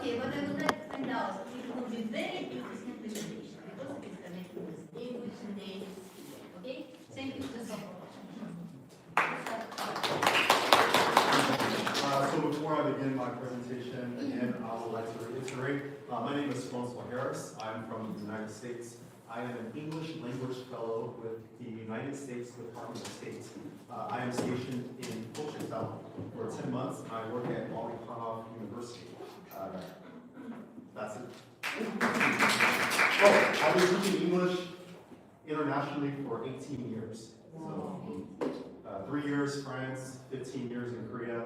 Okay, what I would like to find out, it will be very interesting presentation because it's connected with English and native speaking. Okay? Thank you for the So before I begin my presentation, again, I would like to reiterate, my name is Francois Harris. I'm from the United States. I am an English language fellow with the United States Department of State. I am stationed in Coachella for 10 months. I work at Wally Kanoff University. That's it. Oh, I've been teaching English internationally for 18 years. So, 3 years France, 15 years in Korea,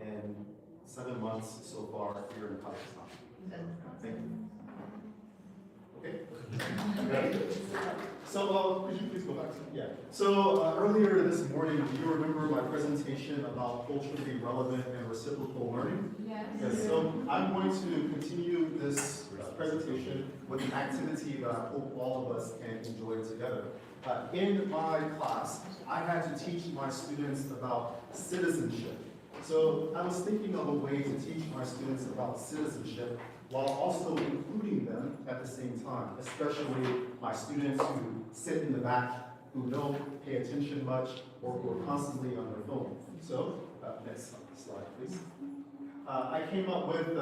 and 7 months so far here in Pakistan. Thank you. Okay. So, could you please go back to So earlier this morning, do you remember my presentation about culturally relevant and reciprocal learning? Yes. Yes. So I'm going to continue this presentation with an activity that I hope all of us can enjoy together. In my class, I had to teach my students about citizenship. So I was thinking of a way to teach my students about citizenship while also including them at the same time, especially my students who sit in the back, who don't pay attention much, or who are constantly on their phone. So, next slide, please. I came up with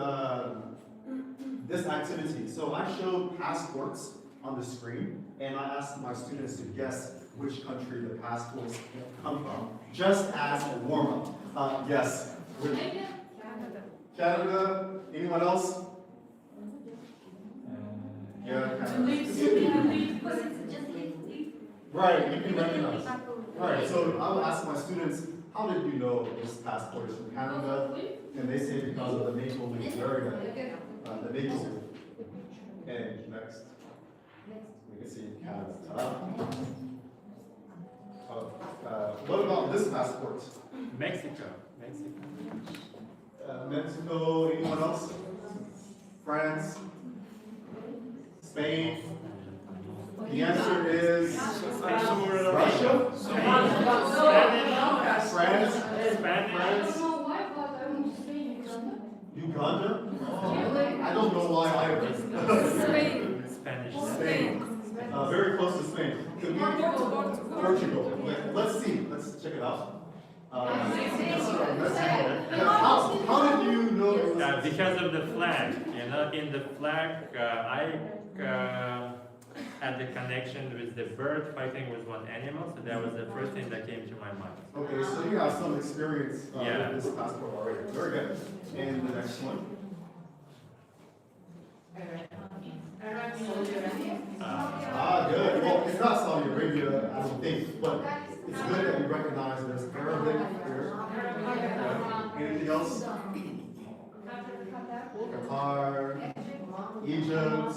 this activity. So I showed passports on the screen, and I asked my students to guess which country the passports come from, just as a warm-up. Yes. Canada. Anyone else? Right, you can recognize. Right, so I will ask my students, how did you know this passport is from Canada? And they say because of the maple leaf. Very good. The maple leaf. And next. We can see Canada. What about this passport? Mexico. Mexico, anyone else? France? Spain? The answer is Russia? France? Spanish. Uganda? I don't know why either. Spanish. Spain. Very close to Spain. Could we- Portugal. Let's see. Let's check it out. How did you know it was Because of the flag, in the flag, I had the connection with the bird fighting with one animal, so that was the first thing that came to my mind. Okay, so you have some experience Yeah. with this passport already. Very good. And the next one. Good. Well, it's not Saudi Arabia, I don't think, but it's good that you recognize there's Arabic here. Anything else? Qatar, Egypt,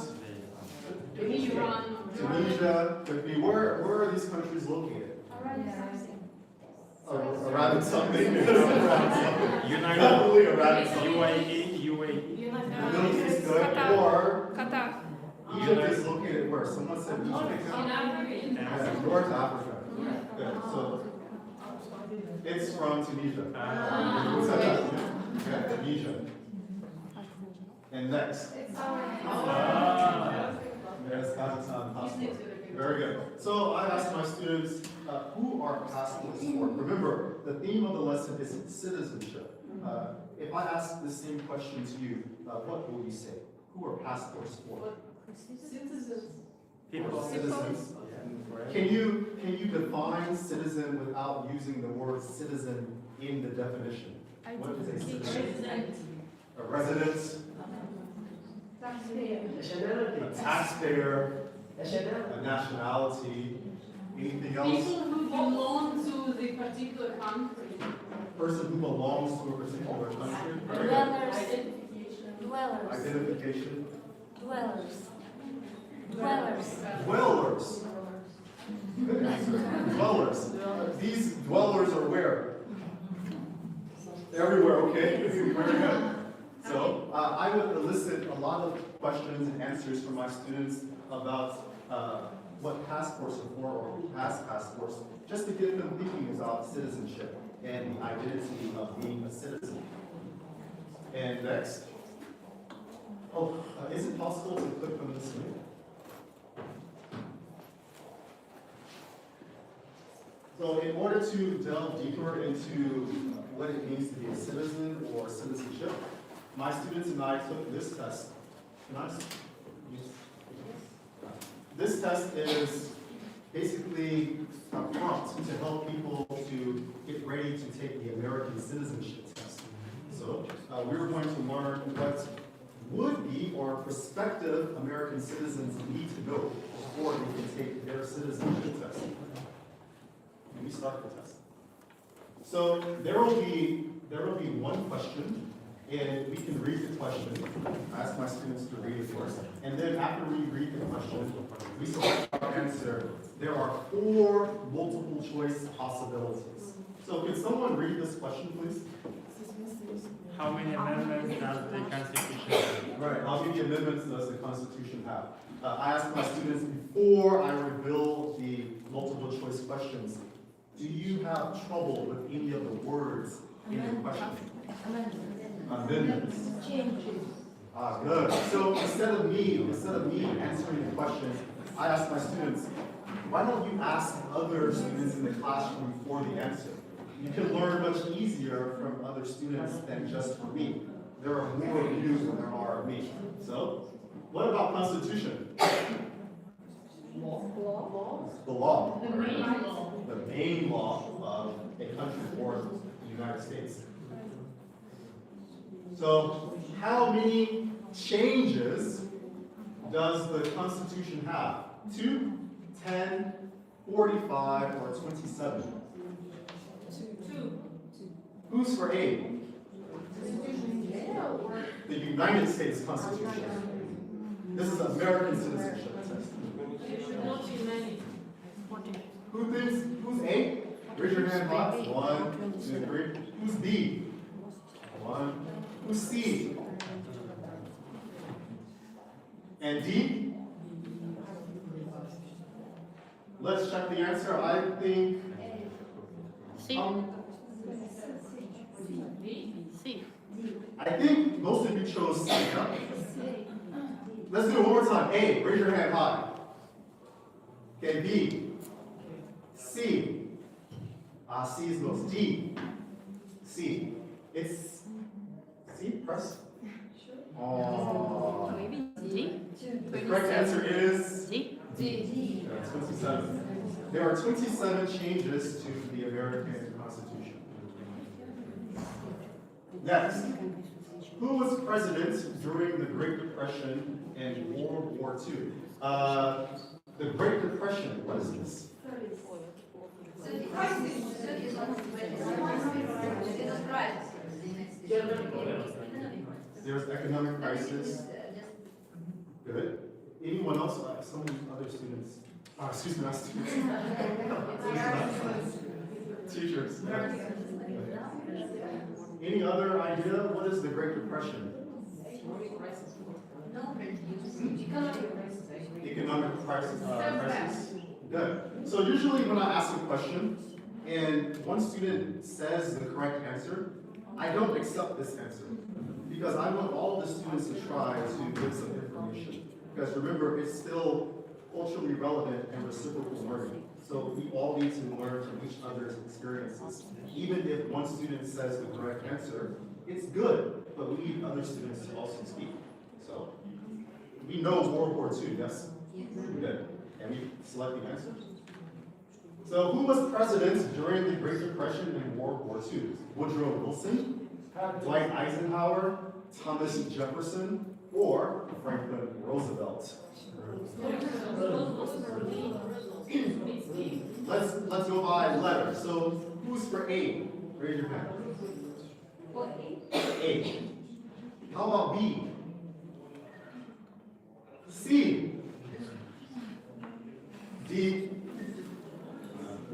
Tunisia. Could be. Where are these countries located? Around something. United Definitely around something. UAE. The Middle East, good. Or Qatar. Egypt is located where? Someone said Egypt. Yeah, North Africa. Good. So it's from Tunisia. What's that? Yeah, Tunisia. And next. Yes, Kazakhstan passport. Very good. So I asked my students, who are passports for? Remember, the theme of the lesson is citizenship. If I ask the same question to you, what will you say? Who are passports for? People. Citizens. Can you define citizen without using the word citizen in the definition? What is a citizen? A resident, a taxpayer, a nationality, anything else? People who belong to the particular country. Person who belongs to a particular country. Very good. Identification. Dwellers. Dwellers. Good answer. Dwellers. These dwellers are where? Everywhere, okay? Very good. So I would elicit a lot of questions and answers from my students about what passports are for or who has passports, just to get them thinking about citizenship and the identity of being a citizen. And next. Oh, is it possible to click on this link? So in order to delve deeper into what it means to be a citizen or citizenship, my students and I took this test. Can I? This test is basically a prompt to help people to get ready to take the American citizenship test. So we're going to learn what would be or prospective American citizens need to know before they can take their citizenship test. Let me start the test. So there will be one question, and we can read the question. I ask my students to read it first, and then after we read the question, we select our answer. There are 4 multiple choice possibilities. So can someone read this question, please? How many amendments does the Constitution have? Right. How many amendments does the Constitution have? I asked my students before I reveal the multiple choice questions, do you have trouble with any of the words in the question? Amendments. Changes. Good. So instead of me answering the question, I asked my students, why don't you ask other students in the classroom for the answer? You can learn much easier from other students than just from me. There are more of you than there are of me. So, what about Constitution? The law. The main law. The main law of a country or the United States. So, how many changes does the Constitution have? 2, 10, 45, or 27? 2. Who's for A? The United States Constitution. This is American citizenship test. It should not be many. Who's A? Raise your hand high. 1, 2, 3. Who's B? 1. Who's C? And D? Let's check the answer. I think. C. C. I think most of you chose C. Huh? Let's do it one more time. A, raise your hand high. Okay, B. C. C is most. D. C. It's C. Press. Oh. D. The correct answer is D. 27. There are 27 changes to the American Constitution. Next, who was president during the Great Depression and World War II? The Great Depression, what is this? There's economic crisis. Good. Anyone else? Some other students. Excuse me, not students. Teachers. Any other idea? What is the Great Depression? Economic crisis. Good. So usually when I ask a question and one student says the correct answer, I don't accept this answer because I want all the students to try to get some information. Because remember, it's still culturally relevant and reciprocal learning. So we all need to learn from each other's experiences. Even if one student says the correct answer, it's good, but we need other students to also speak. So we know World War II, yes? Good. Can we select the answer? So who was president during the Great Depression and World War II? Woodrow Wilson, Dwight Eisenhower, Thomas Jefferson, or Franklin Roosevelt? Let's go by letter. So who's for A? Raise your hand. A. How about B? C. D.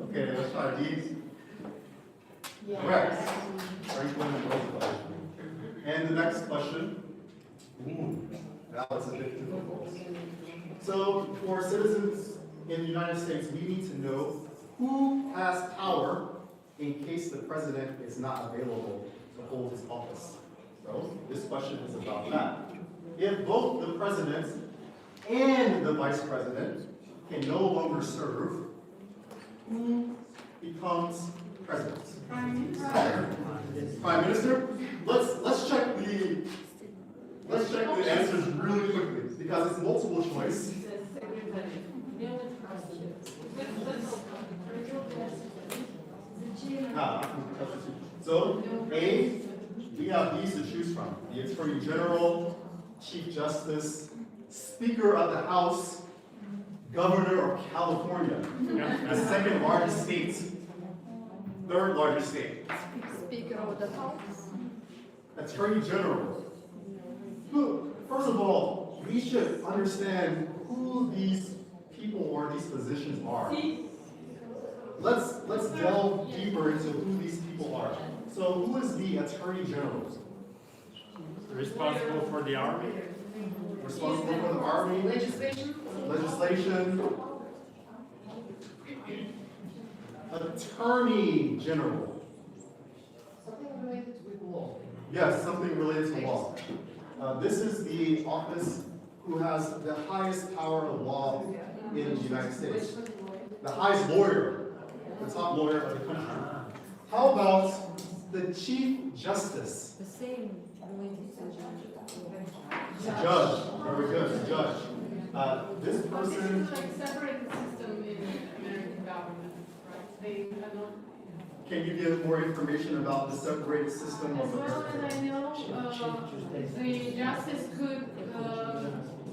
Okay, let's try D. Correct. Franklin Roosevelt. And the next question. That was a bit difficult. So for citizens in the United States, we need to know who has power in case the president is not available to hold his office. So this question is about that. if both the president and the vice president can no longer serve, who becomes president? Prime Minister? Let's check the answers really quickly because it's multiple choice. So A, we have these to choose from: the Attorney General, Chief Justice, Speaker of the House, Governor of California, the second largest state, third largest state. Speaker of the House. Attorney General. First of all, we should understand who these people or these positions are. Let's delve deeper into who these people are. So who is the Attorney General? Responsible for the army? Responsible for the army, legislation. Attorney General. Something related with law. Yes, something related to law. This is the office who has the highest power of law in the United States. The highest lawyer, the top lawyer of the country. How about the Chief Justice? The same related to Judge. Very good, judge. This person, This is like separate system in American government, right? They cannot. can you give more information about the separated system As of well as American? I know, the justice could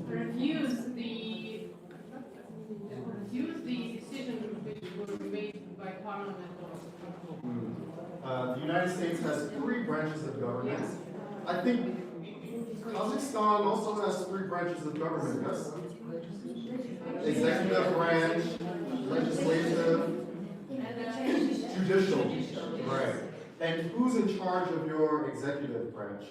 refuse the decision which were made by parliament or. The United States has 3 branches of government. I think Kazakhstan also has 3 branches of government, yes? Executive branch, legislative, judicial. Right. And who's in charge of your executive branch?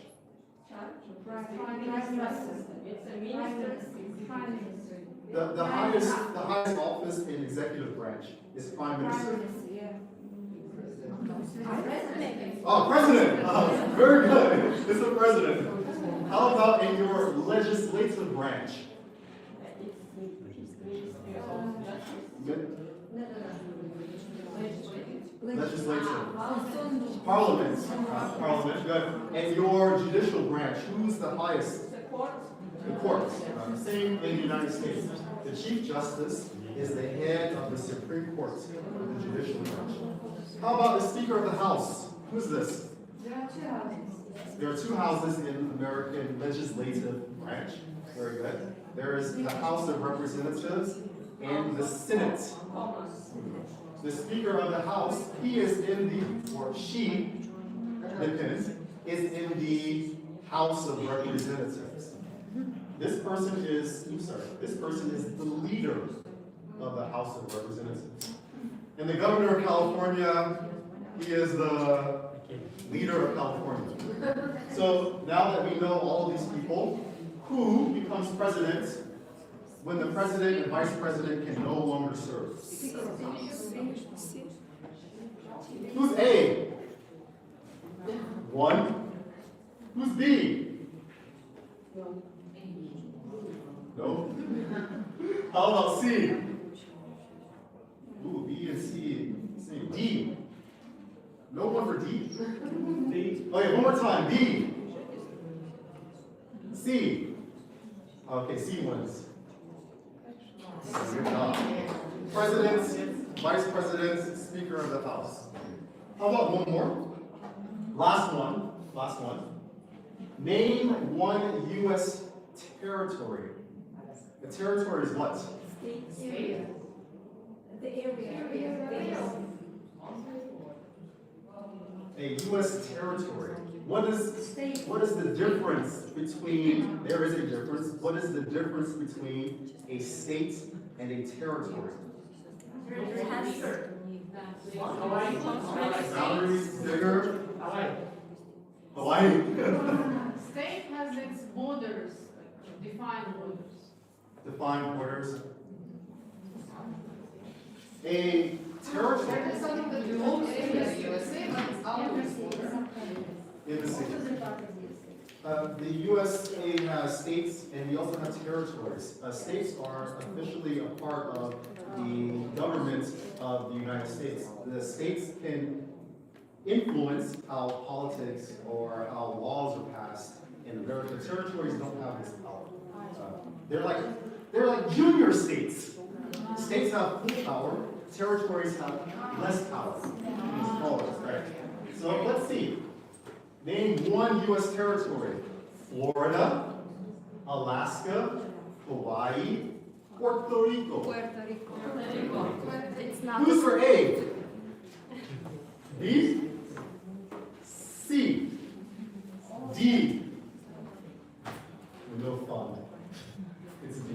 It's a minister. The highest office in executive branch is Prime Minister. Oh, President! Oh, very good. It's the President. How about in your legislative branch? Legislature. Parliament. Parliament, good. And your judicial branch, who's the highest? The court. The courts. Same in the United States. The Chief Justice is the head of the Supreme Court, the judicial branch. How about the Speaker of the House? Who's this? There are 2 houses. There are 2 houses in the American legislative branch. Very good. There is the House of Representatives and the Senate. The Speaker of the House, he is in the, or she, depends, is in the House of Representatives. This person is the leader of the House of Representatives. And the Governor of California, he is the leader of California. So now that we know all of these people, who becomes president when the president and vice president can no longer serve? Who's A? 1. Who's B? No? How about C? Ooh, B and C. Same. D. No one for D. D. Okay, one more time. B. C. Okay, C wins. Good job. President, vice president, speaker of the House. How about one more? Last one. Last one. Name one U.S. territory. The territory is what? Area. The area. A U.S. territory. What is the difference between, there is a difference, what is the difference between a state and a territory? Boundaries, bigger? Hawaii. State has its borders, defined borders. Defined borders. A territory There's something that belongs to the USA, but it's out of the border. in the city. The USA has states and we also have territories. States are officially a part of the government of the United States. The states can influence how politics or how laws are passed in America. Territories don't have this power. They're like junior states. States have full power, territories have less power. Right? So let's see. Name one U.S. territory. Florida, Alaska, Hawaii, Puerto Rico. Puerto Rico. It's not. Who's for A? B? C? D? No fun. It's D.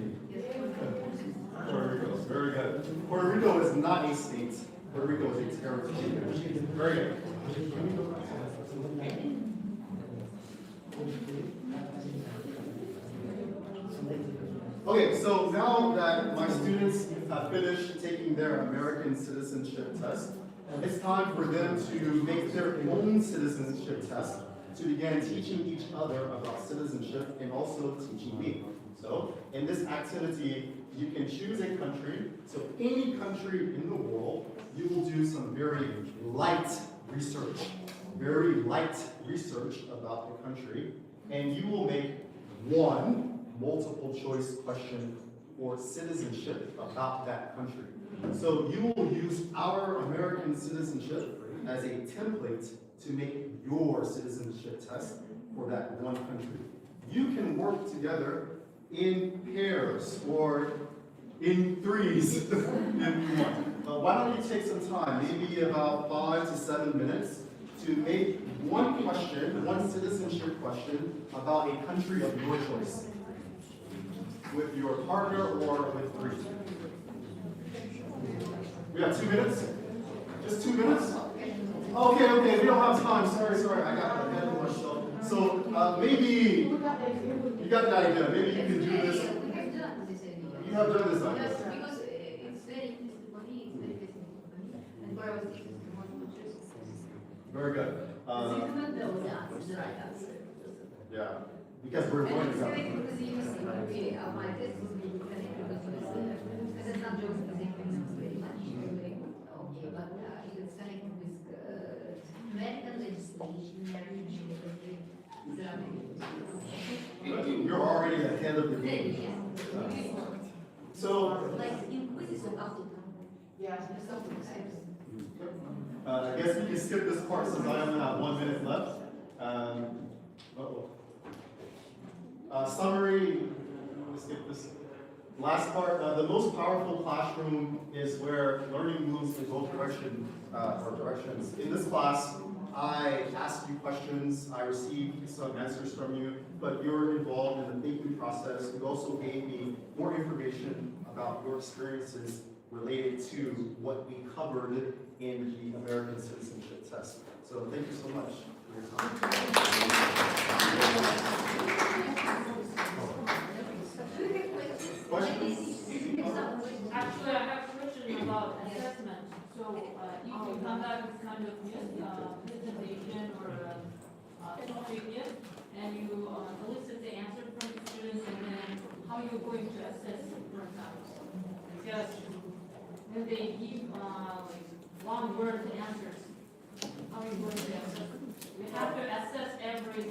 Puerto Rico. Very good. Puerto Rico is not a state. Puerto Rico is a territory. Very good. Okay, so now that my students have finished taking their American citizenship test, it's time for them to make their own citizenship test to begin teaching each other about citizenship and also teaching me. So, in this activity, you can choose a country. So, any country in the world, you will do some very light research about the country, and you will make one multiple choice question for citizenship about that country. So you will use our American citizenship as a template to make your citizenship test for that one country. You can work together in pairs or in threes if you want. Why don't you take some time, maybe about 5 to 7 minutes, to make one question, one citizenship question about a country of your choice, with your partner or with three. We have 2 minutes? Just 2 minutes? Okay, we don't have time. Sorry, I got ahead of myself. So maybe, you got the idea. Maybe you can do this. We have done this idea. You have done this idea. Yes, because it's very interesting for me, it's very interesting for me. And where I was thinking, multiple choice. Very good. Even though the answer is the right answer. Yeah, because we're And going it's to correct because you see, okay, my test is really correct because it's not just because it knows very much. Okay, but it's connected with American legislation, You're already ahead of the game. So, like in quizzes of up to Yes. I guess we can skip this part since I only have 1 minute left. Summary, let's skip this. Last part, the most powerful classroom is where learning moves in both directions. In this class, I asked you questions, I received some answers from you, but you're involved in the thinking process. You also gave me more information about your experiences related to what we covered in the American citizenship test. So thank you so much for your time. Questions? Actually, I have a question about assessment. So, if you conduct this kind of presentation or topic, and you elicit the answer from the students, and then how you're going to assess it, for example? Because when they give like one word answers, how are you going to assess it? We have to assess every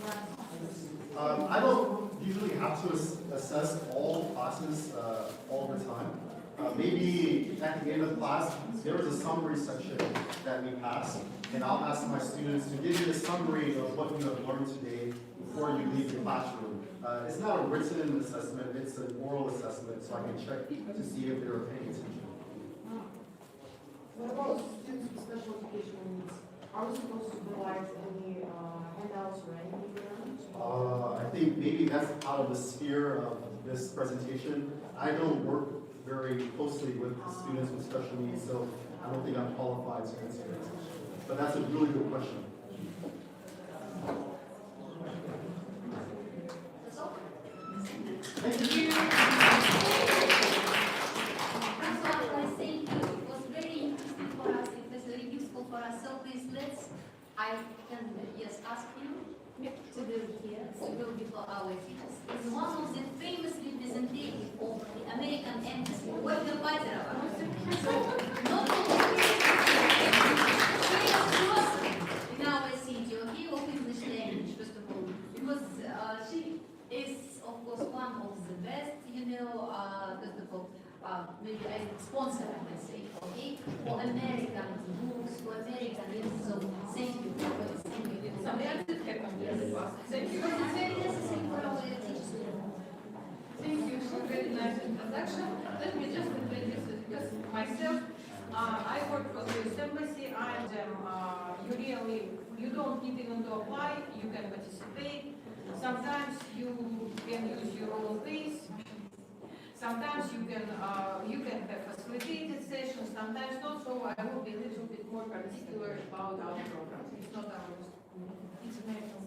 class. I don't usually have to assess all classes all the time. Maybe at the end of class, there is a summary section that we pass, and I'll ask my students to give you a summary of what you have learned today before you leave the classroom. It's not a written assessment, it's an oral assessment, so I can check to see if they're paying attention. What about students with special educational needs? Are we supposed to provide any handouts or anything for them? I think maybe that's out of the sphere of this presentation. I don't work very closely with the students with special needs, so I don't think I'm qualified to answer that. But that's a really good question. Thank you. That's what I say it was very interesting for us, it was very useful for us, so please I can, yes, ask you to do our teachers is one of the famous representatives of the American embassy, Olga Batirova. So, not only famous person in our city, okay, of English language, first of all, because she is, of course, one of the best, first of all, maybe I sponsor, I can say, okay, for American books, for American reading. So thank you for this. Thank you. Sometimes it happens. Yes. Thank you. Because it's very necessary for our teachers. Thank you for very nice introduction. Let me just introduce it because myself, I work for the US Embassy. You don't need even to apply, you can participate. Sometimes you can use your own pace. Sometimes you can have facilitated sessions, sometimes not, so I will be a little bit more particular about our program. It's not ours. It's American.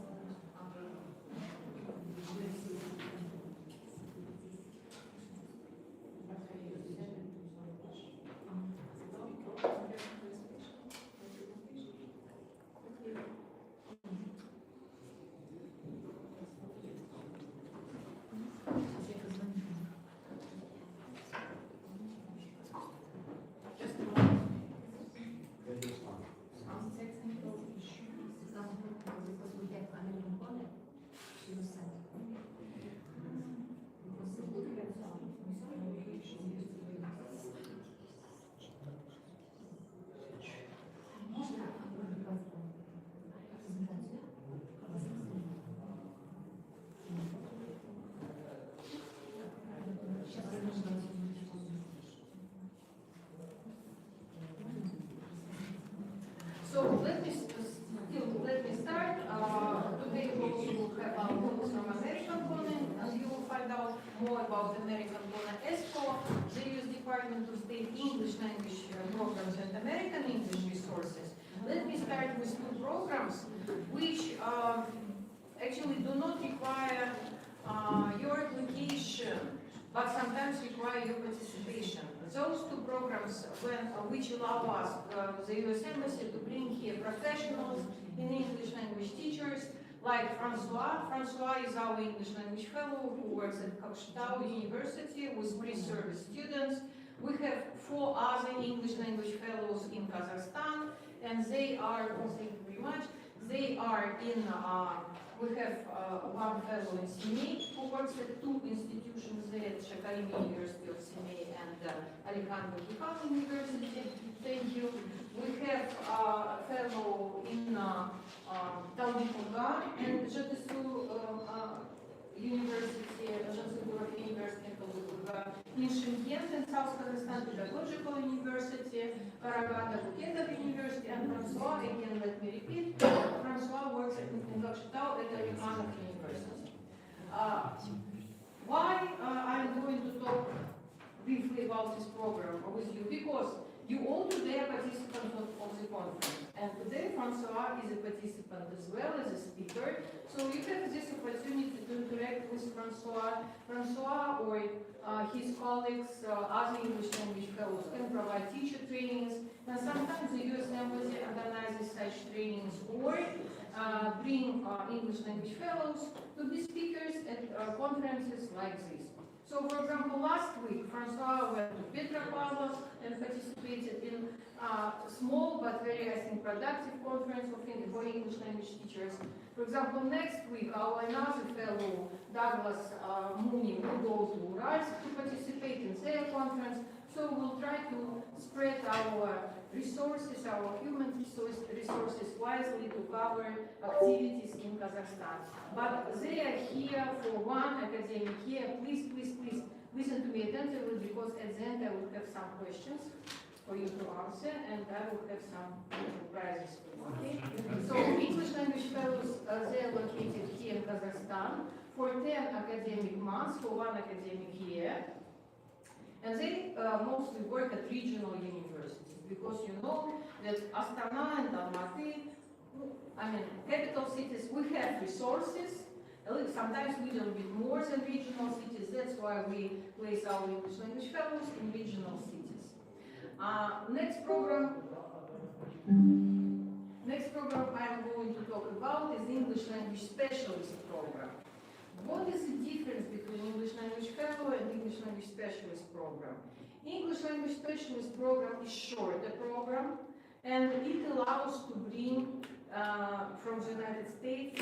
So let me start. Today we will have our books from American Conan, and you will find out more about American Conan ESCO, the U.S. Department of State English Language Programs and American English Resources. Let me start with two programs which actually do not require your application, but sometimes require your participation. Those two programs which allow us, the U.S. Embassy, to bring here professionals in English language teachers, like Francois. Francois is our English language fellow who works at Kokshetau University with pre-service students. We have 4 other English language fellows in Kazakhstan, and they are, thank you very much, they are in, we have one fellow in Semey who works at 2 institutions there, at Shakarim University of Semey and Alejandro Ducal University. Thank you. We have a fellow in Taldykurgan and Jetesu University, Jantzburg University in Taldykurgan. In Shymkent in South Kazakhstan, Pedagogical University, Karaganda Buketov University, and Francois, again, let me repeat, Francois works in Kokshetau at Alekhanov University. Why I'm going to talk briefly about this program with you? Because you all today are participants of the conference, and today Francois is a participant as well as a speaker, so you have this opportunity to interact with Francois. Francois or his colleagues, other English language fellows, can provide teacher trainings, and sometimes the U.S. Embassy organizes such trainings or bring English language fellows to be speakers at conferences like this. So, for example, last week, Francois went to Petropavlovsk and participated in a small but very, I think, productive conference for English language teachers. For example, next week, our another fellow, Douglas Mooney, will go to Uralsk to participate in their conference. So we'll try to spread our resources, our human resources wisely to cover activities in Kazakhstan. But they are here for one academic year. Please, please, please listen to me attentively, because at the end I will have some questions for you to answer, and I will have some prizes for you. Okay? So English language fellows, they are located here in Kazakhstan for 10 academic months, for 1 academic year. And they mostly work at regional universities, because you know that Astana and Almaty, I mean, capital cities, we have resources, sometimes a little bit more than regional cities. That's why we place our English language fellows in regional cities. Next program I'm going to talk about is the English language specialist program. what is the difference between English language fellow and English language specialist program? English language specialist program is shorter program, and it allows to bring from the United States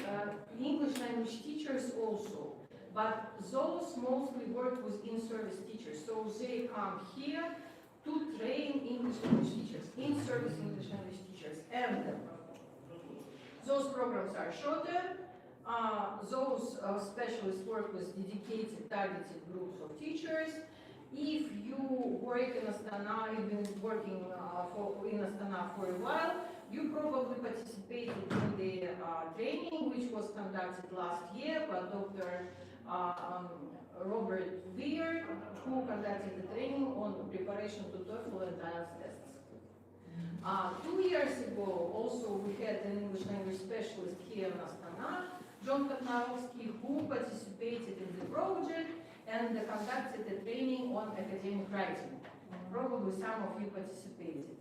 English language teachers also. But those mostly work with in-service teachers, so they come here to train English language teachers, in-service English language teachers. And those programs are shorter. Those specialists work with dedicated, targeted groups of teachers. If you work in Astana, you've been working in Astana for a while, you probably participated in the training which was conducted last year by Dr. Robert Weir, who conducted the training on preparation to TOEFL and IELTS tests. 2 years ago, also we had an English language specialist here in Astana, John Katnarovsky, who participated in the project and conducted a training on academic writing. Probably some of you participated.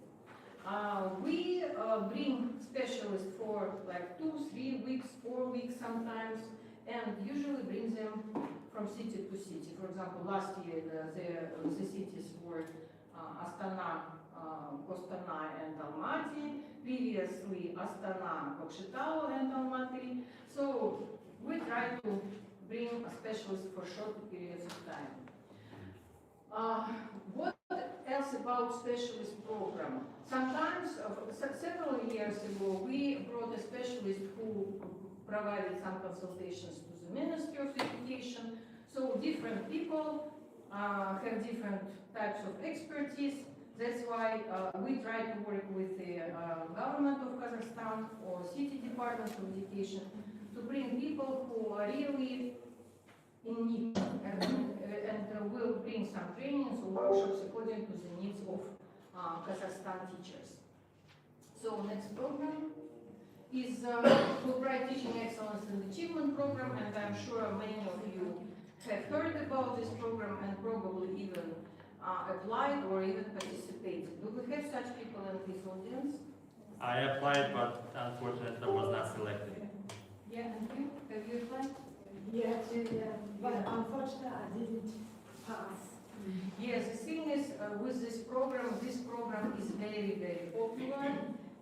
We bring specialists for like 2, 3 weeks, 4 weeks sometimes, and usually bring them from city to city. For example, last year the cities were Astana, Kostanay and Almaty, previously Astana, Kokshetau and Almaty. So we try to bring a specialist for short periods of time. What else about specialist program? Sometimes, several years ago, we brought a specialist who provided some consultations to the Ministry of Education. So different people have different types of expertise. That's why we try to work with the government of Kazakhstan or city departments of education to bring people who are really in need and will bring some trainings or workshops according to the needs of Kazakhstan teachers. So next program is Fulbright Teaching Excellence and Achievement Program, and I'm sure many of you have heard about this program and probably even applied or even participated. Do we have such people in this audience? I applied, but unfortunately was not selected. Yeah, and you? Have you applied? Yes, but unfortunately I didn't pass. Yes, the thing is with this program is very, very popular,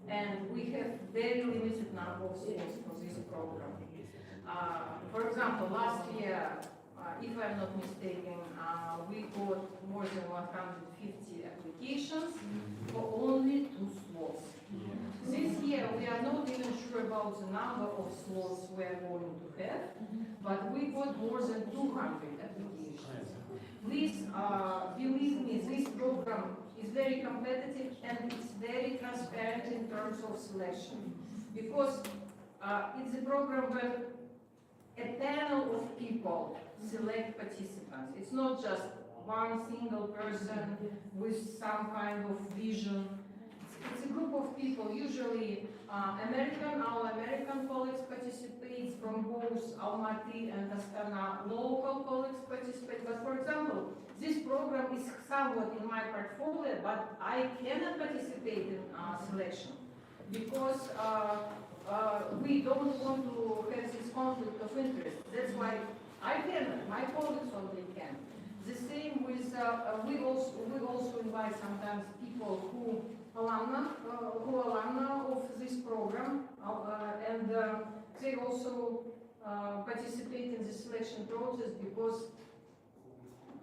and we have very limited number of slots for this program. For example, last year, if I'm not mistaken, we got more than 150 applications for only 2 slots. This year, we are not even sure about the number of slots we are going to have, but we got more than 200 applications. Please believe me, this program is very competitive and it's very transparent in terms of selection, because it's a program where a panel of people select participants. It's not just one single person with some kind of vision. It's a group of people, usually our American colleagues participate from both Almaty and Astana. Local colleagues participate, but for example, this program is somewhat in my portfolio, but I cannot participate in selection because we don't want to have this conflict of interest. That's why I cannot, my colleagues only can. The same with, we also invite sometimes people who alumna of this program, and they also participate in the selection process because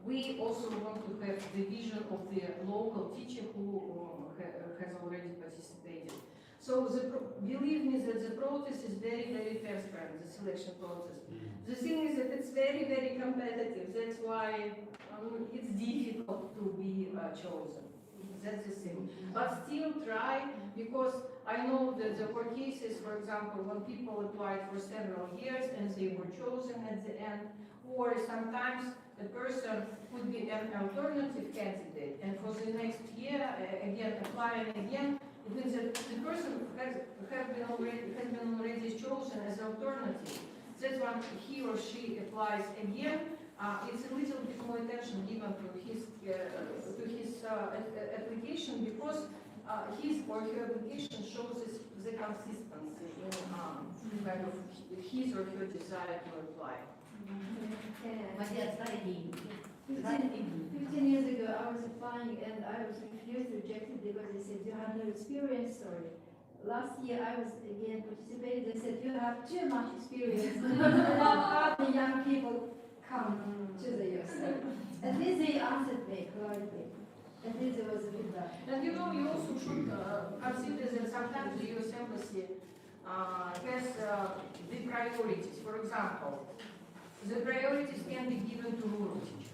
we also want to have the vision of the local teacher who has already participated. So believe me that the process is very, very transparent, the selection process. The thing is that it's very, very competitive. That's why it's difficult to be chosen. That's the thing. But still try, because I know that there were cases, for example, when people applied for several years and they were chosen at the end, or sometimes the person would be an alternative candidate, and for the next year, again, applying again, it means that the person has been already chosen as alternative. That's when he or she applies again. It's a little bit more attention given to his application, because his or her application shows the consistency in kind of his or her desire to apply. Matthias, very deep. 15 years ago, I was applying and I was refused, rejected because they said you have no experience. Sorry. Last year I was again participating. They said you have too much experience. How the young people come to the USA. At least they answered me politely. At least there was a feedback. And you know, you also should consider that sometimes the U.S. Embassy has the priorities. For example, the priorities can be given to rural teachers.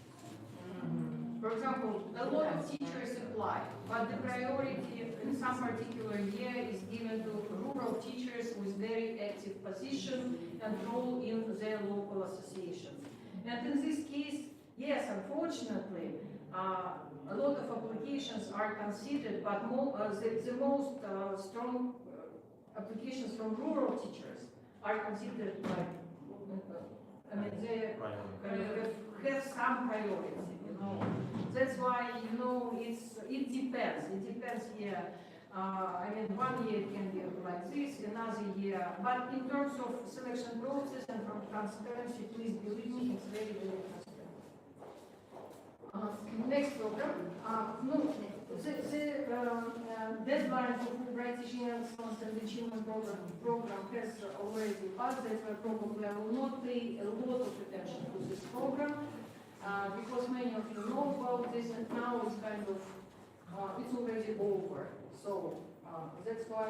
For example, a lot of teachers apply, but the priority in some particular year is given to rural teachers with very active position and role in their local associations. And in this case, yes, unfortunately, a lot of applications are considered, but the most strong applications from rural teachers are considered like, I mean, they have some priority, you know. That's why, you know, it depends. It depends here. I mean, 1 year it can be like this, another year. But in terms of selection process and from transparency, please believe me, it's very, very transparent. Next program. No, the deadline for Fulbright Teaching Excellence and Achievement program has already passed. That's why probably I will not pay a lot of attention to this program because many of you know about this, and now it's kind of it's already over. So that's why.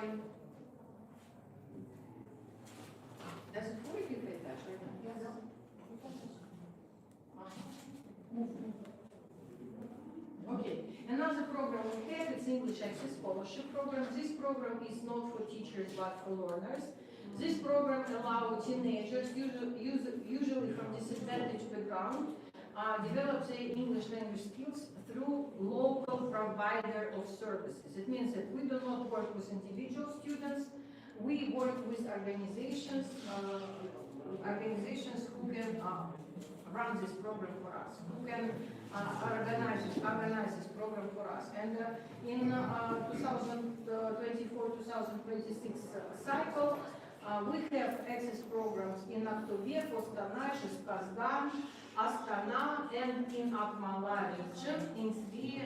Does it work if I touch right now? Yes. Okay, another program we have is English Access Scholarship Program. This program is not for teachers but for learners. This program allows teenagers, usually from disadvantaged background, develop their English language skills through local provider of services. It means that we do not work with individual students, we work with organizations, who can run this program for us, who can organize this program for us. And in 2024-2026 cycle, we have access programs in Aktobe, Kostana, Shishkazgan, Astana, and in Akmala region, in three,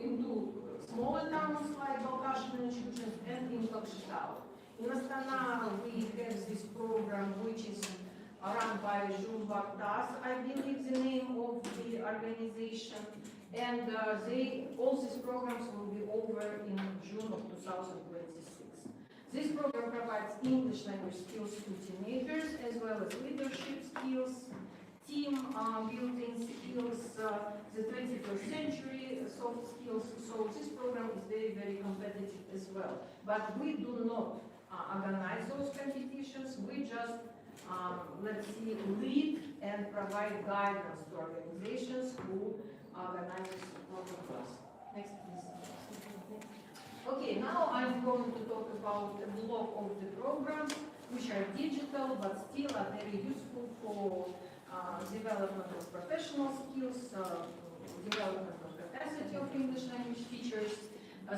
into smaller towns like Balkashin and Chuchyn, and in Kokshetau. In Astana, we have this program which is run by Jules Bartas, I believe the name of the organization, and all these programs will be over in June of 2026. This program provides English language skills to teenagers, as well as leadership skills, team building skills, the 21st century soft skills. So this program is very, very competitive as well. But we do not organize those competitions. We just let's see, lead and provide guidance to organizations who organize this program for us. Next, please. Okay, now I'm going to talk about a block of the programs which are digital but still are very useful for development of professional skills, development of capacity of English language teachers.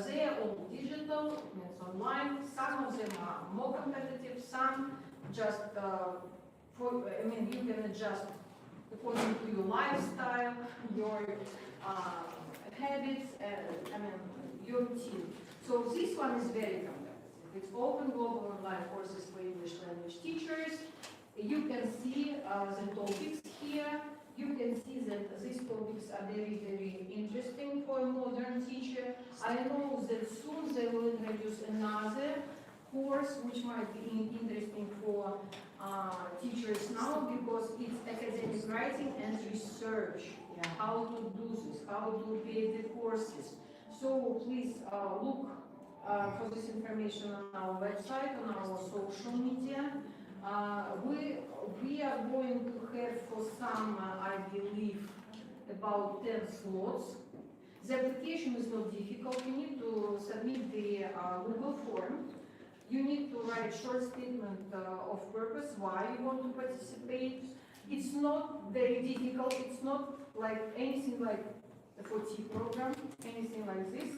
They are all digital, it's online. Some of them are more competitive, some just you can adjust according to your lifestyle, your habits, your routine. So this one is very competitive. It's open global online courses for English language teachers. You can see the topics here. You can see that these topics are very, very interesting for a modern teacher. I know that soon they will introduce another course which might be interesting for teachers now, because it's academic writing and research. How to do this, how to create the courses. So please look for this information on our website, on our social media. We are going to have for some, I believe, about 10 slots. The application is not difficult. You need to submit the Google form. You need to write a short statement of purpose, why you want to participate. It's not very difficult. It's not like anything like the 4T program, anything like this.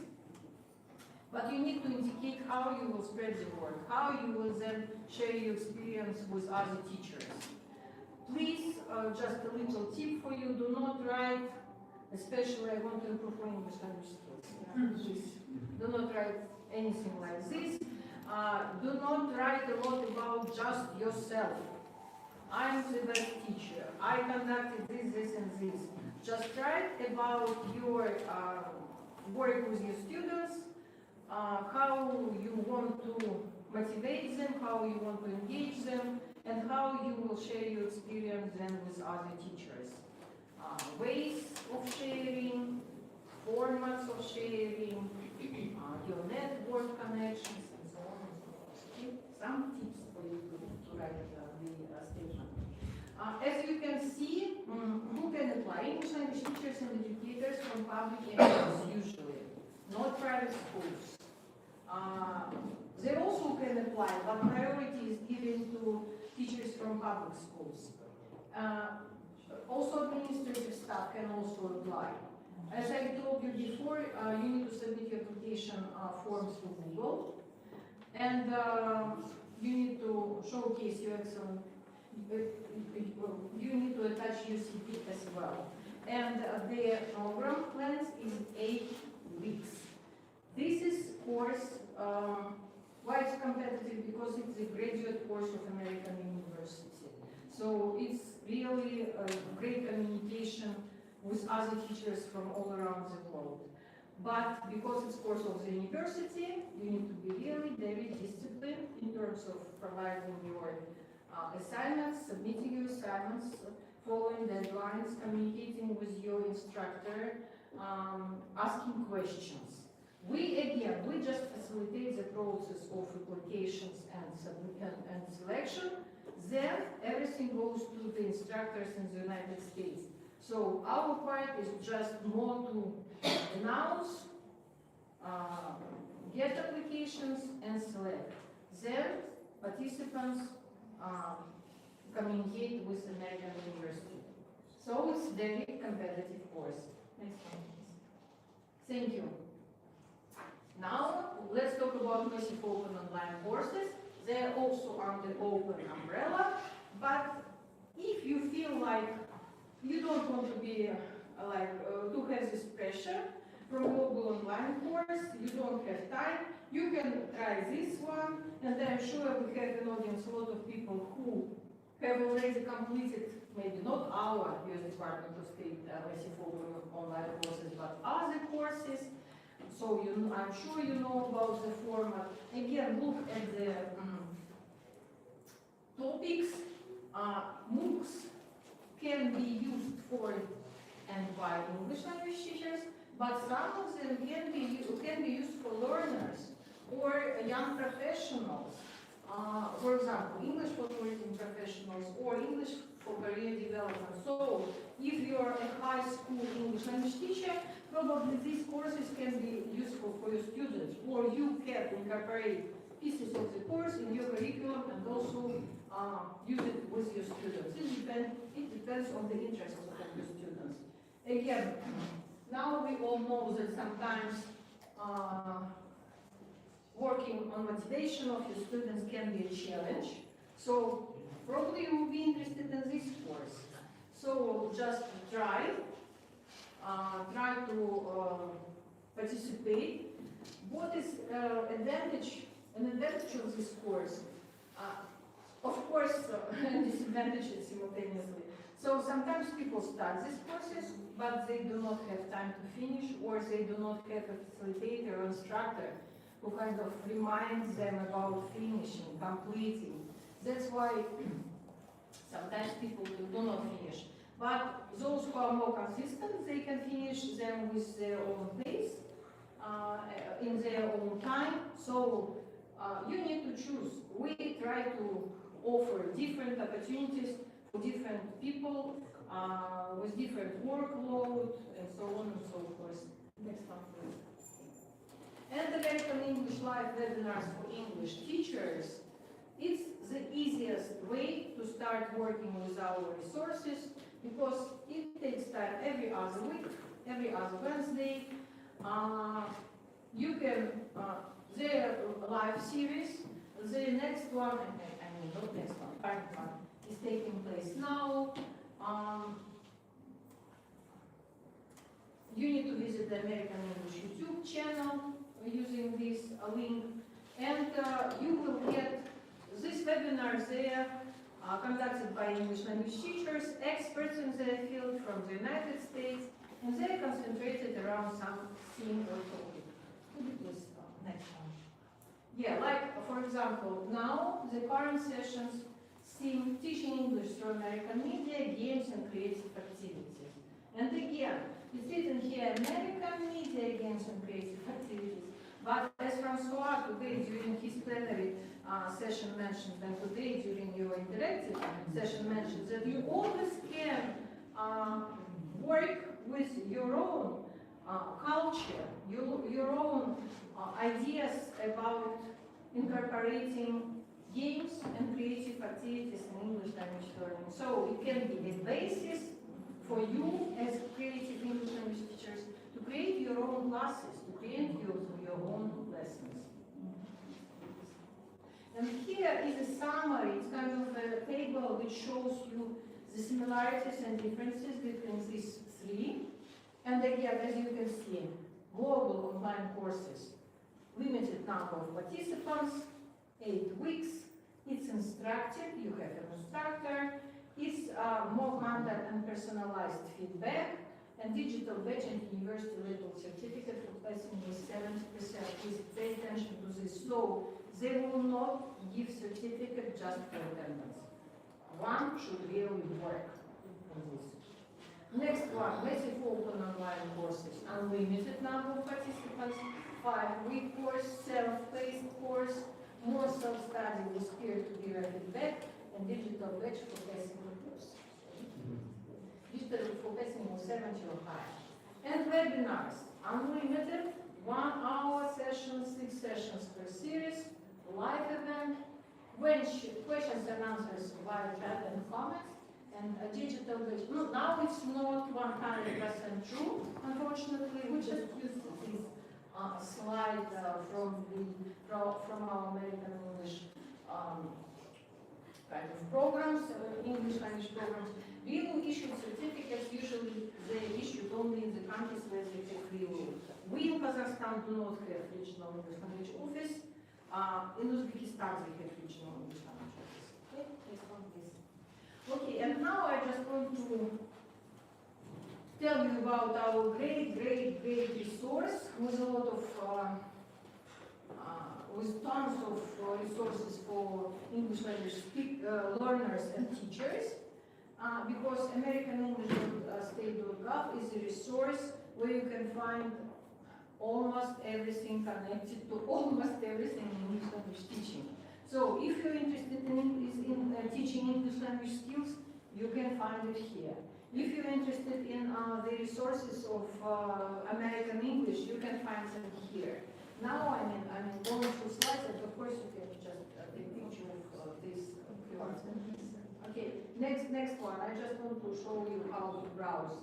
But you need to indicate how you will spread the word, how you will then share your experience with other teachers. Please, just a little tip for you, do not write, especially I want to improve my English language skills. Please, do not write anything like this. Do not write a lot about just yourself. I'm the best teacher. I conducted this, and this. Just write about your work with your students, how you want to motivate them, how you want to engage them, and how you will share your experience then with other teachers. Ways of sharing, formats of sharing, your network connections, and so on and so forth. Okay? Some tips for you to write the statement. As you can see, who can apply? English language teachers and educators from public entities usually, not private schools. They also can apply, but priority is given to teachers from public schools. Also administrative staff can also apply. As I told you before, you need to submit your application forms to Google, and you need to showcase your excellent, you need to attach UCP as well. And the program length is 8 weeks. This is course, why it's competitive, because it's a graduate course of American University. So it's really a great communication with other teachers from all around the world. But because it's course of the university, you need to be really very disciplined in terms of providing your assignments, submitting your assignments, following deadlines, communicating with your instructor, asking questions. We just facilitate the process of applications and selection. Then everything goes to the instructors in the United States. So our part is just more to announce, get applications and select. Then participants communicate with American University. So it's very competitive course. Next one, please. Thank you. Now let's talk about Massive Open online courses. They're also under open umbrella, but if you feel like you don't want to be to have this pressure from global online course, you don't have time, you can try this one, and I'm sure we have an audience, a lot of people who have already completed, maybe not our US Department of State Massive Open online courses, but other courses. So I'm sure you know about the format. Again, look at the topics. MOOCs can be used for and by English language teachers, but some of them can be used for learners or young professionals. For example, English for working professionals or English for career development. So if you're a high school English language teacher, probably these courses can be useful for your students, or you can incorporate pieces of the course in your curriculum and also use it with your students. It depends on the interests of your students. Again, now we all know that sometimes working on motivation of your students can be a challenge. So probably you will be interested in this course. So just try to participate. What is an advantage of this course? Of course, disadvantages simultaneously. So sometimes people start these courses, but they do not have time to finish, or they do not have a facilitator or instructor who kind of reminds them about finishing, completing. That's why sometimes people do not finish. But those who are more consistent, they can finish them with their own pace, in their own time. So you need to choose. We try to offer different opportunities for different people with different workload and so on and so forth. Next one, please. And American English Live webinars for English teachers. It's the easiest way to start working with our resources because it takes time every other week, every other Wednesday. you can, their live series, the next one, not next one, current one, is taking place now. You need to visit the American English YouTube channel using this link, and you will get these webinars there, conducted by English language teachers, experts in their field from the United States, and they're concentrated around some theme or topic. Could you please, next one? Yeah, like, for example, now the current sessions theme teaching English through American media, games, and creative activities. And again, it's written here American media, games, and creative activities. But as Francois today during his plenary session mentioned, and today during your interactive session mentioned, that you always can work with your own culture, your own ideas about incorporating games and creative activities in English language learning. So it can be a basis for you as creative English language teachers to create your own classes, to create your own lessons. And here is a summary, it's kind of a table which shows you the similarities and differences between these three. And again, as you can see, global online courses, limited number of participants, 8 weeks, it's instructive, you have an instructor, it's more content and personalized feedback, and digital badge and university level certificate for passing with 70%. Please pay attention to this. So they will not give certificate just for attendance. One should really work on this. Next one, massive open online courses, unlimited number of participants, 5-week course, self-paced course, more self-study with peer-to-peer feedback, and digital badge for passing the course. Digital for passing was 70 or higher. And webinars, unlimited, 1-hour sessions, 6 sessions per series, live event, questions and answers via chat and comments, and a digital badge. No, now it's not 100% true, unfortunately. We just used this slide from our American English kind of programs, English language programs. Real issued certificates, usually they're issued only in the countries where they have real. We in Kazakhstan do not have regional English language office. In Uzbekistan they have regional English language office. Okay, next one please. Okay, and now I just want to tell you about our great resource with a lot of with tons of resources for English language learners and teachers, because americanenglish.state.gov is a resource where you can find almost everything connected to almost everything in English language teaching. So if you're interested in teaching English language skills, you can find it here. If you're interested in the resources of American English, you can find them here. Now, I'm going through slides, and of course you can just take a picture of this. Okay, next one. I just want to show you how to browse.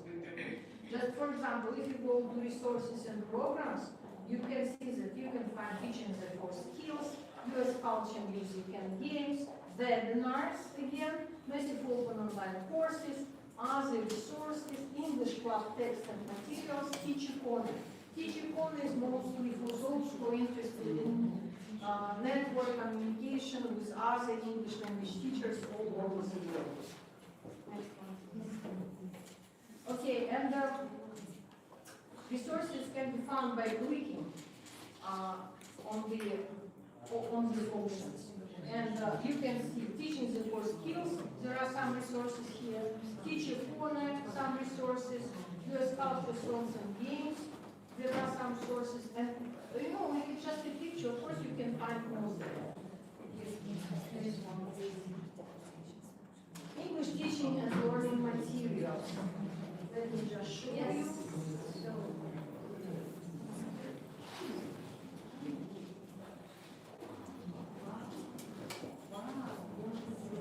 Just for example, if you go to resources and programs, you can see that you can find teaching and for skills, US culture, music and games, webinars again, massive open online courses, other resources, English club text and materials, Teacher Corner. Teacher Corner is mostly for those who are interested in network communication with other English language teachers all over the world. Next one. Okay, and resources can be found by clicking on the options. And you can see teaching and for skills. There are some resources here. Teacher Corner, some resources. US culture, songs and games. There are some sources, and you know, like it's just a picture. Of course, you can find most of it. English teaching and learning materials. Let me just show you. So,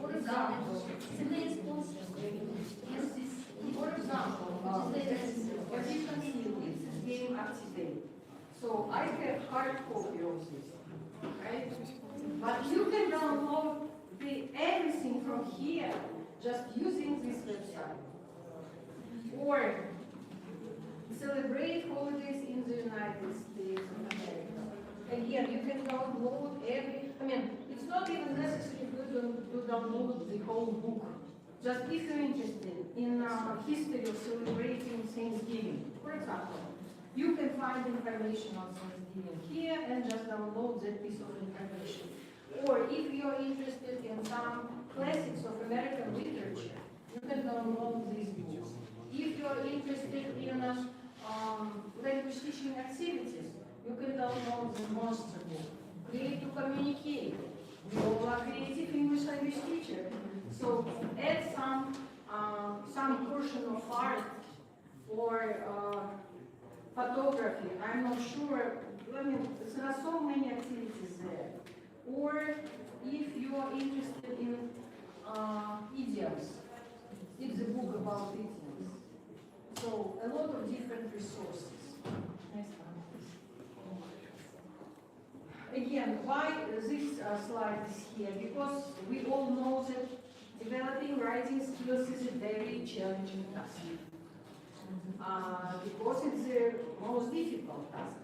for example, for example, as you can see, it's game activate. So So I have hard copy of this, right? But you can download everything from here just using this website. Or celebrate holidays in the United States of America. Again, you can download it's not even necessary to download the whole book. Just if you're interested in history of celebrating Thanksgiving, for example, you can find information on Thanksgiving here and just download that piece of information. Or if you're interested in some classics of American literature, you can download these books. If you're interested in language teaching activities, you can download the Monster book. Create to Communicate. We all are creative English language teachers. So add some portion of art or photography. I'm not sure. There are so many activities there. Or if you are interested in idioms, it's a book about idioms. So a lot of different resources. Next one, please. Again, why this slide is here? Because we all know that developing writing skills is a very challenging task. Because it's the most difficult task,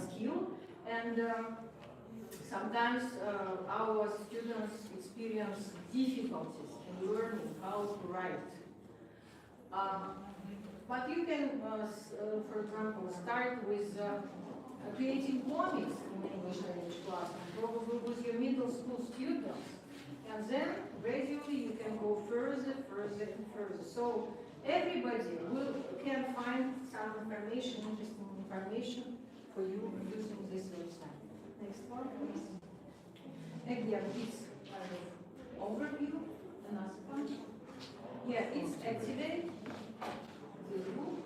skill, and sometimes our students experience difficulties in learning how to write. But you can, for example, start with creating comics in English language class, probably with your middle school students. And then gradually you can go further, further, and further. So everybody can find some information, interesting information for you using this website. Next one, please. Again, it's overview, another one. Yeah, it's activate the book.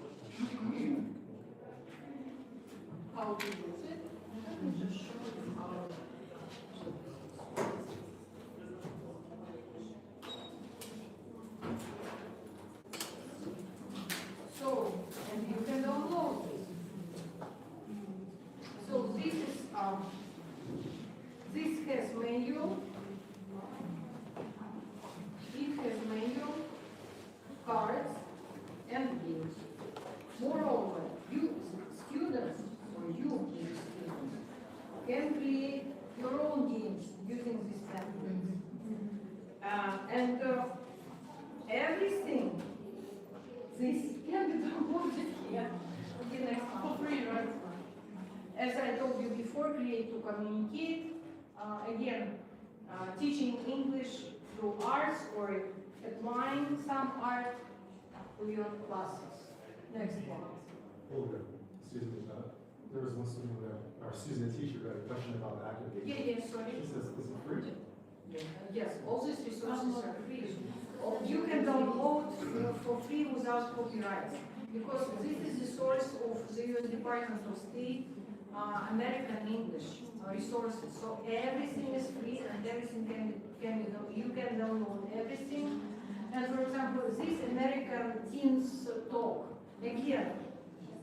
How to use it. Let me just show you how. So, and you can download this. So this is this has manual. It has manual, cards, and games. Moreover, you students or you students can create your own games using this template. And everything this can be downloaded here. Okay, next one. For free, right? As I told you before, create to communicate. Again, teaching English through arts or applying some art to your classes. Next one. Olga, excuse me, there was one student our student teacher got a question about activation. Yeah, sorry. She says, is it free? Yes, all these resources are free. You can download for free without copyright, because this is the source of the U.S. Department of State American English resources. So everything is free and everything you can download everything. And for example, this American Teens Talk, again,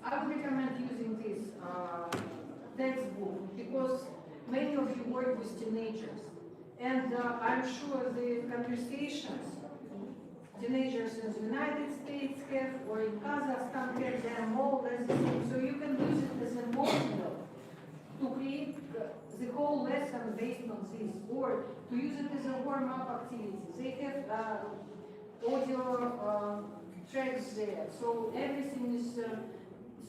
I would recommend using this textbook because many of you work with teenagers. And I'm sure the conversations teenagers in the United States have or in Kazakhstan have, they're more or less the same. So you can use it as a model to create the whole lesson based on this, or to use it as a warm-up activity. They have audio tracks there, so everything is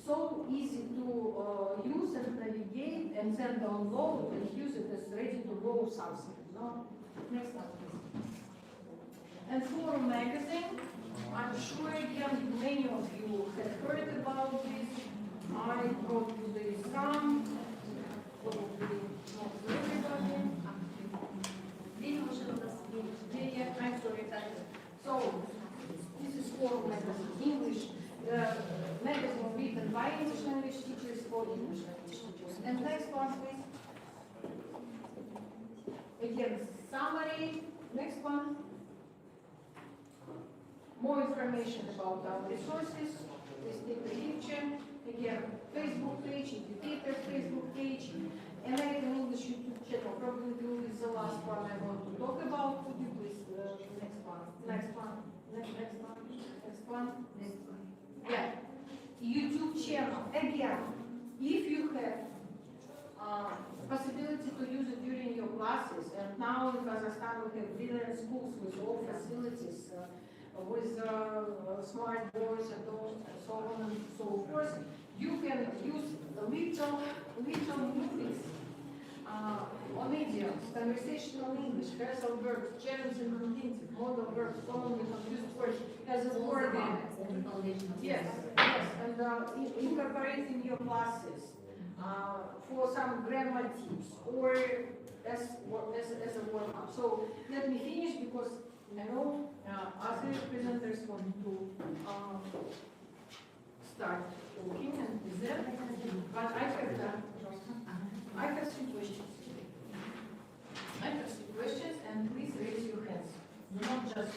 so easy to use and navigate and then download and use it as ready to go something. No? Next one, please. And Forum magazine, I'm sure again many of you have heard about this. I brought you the some, probably not everybody. Yeah, I'm sorry. So, this is Forum magazine, English magazine written by English language teachers for English language teachers. And next one, please. Again, summary. Next one. More information about our resources. Please take a picture. again, Facebook page, Indicator Facebook page, American English YouTube channel, probably is the last one I want to talk about. Could you please, next one. Yeah, YouTube channel. Again, if you have possibility to use it during your classes, and now in Kazakhstan we have brilliant schools with all facilities, with smart boards and so on and so forth, you can use little movies on idioms, conversational English, phrasal verbs, gerunds and conjunctive, modal verbs, common with confused words, as a word in it. Yes, and incorporate in your classes for some grammar tips or as a warm-up. So let me finish because I know other presenters want to start talking and present, but I have some questions. And please raise your hands. Not just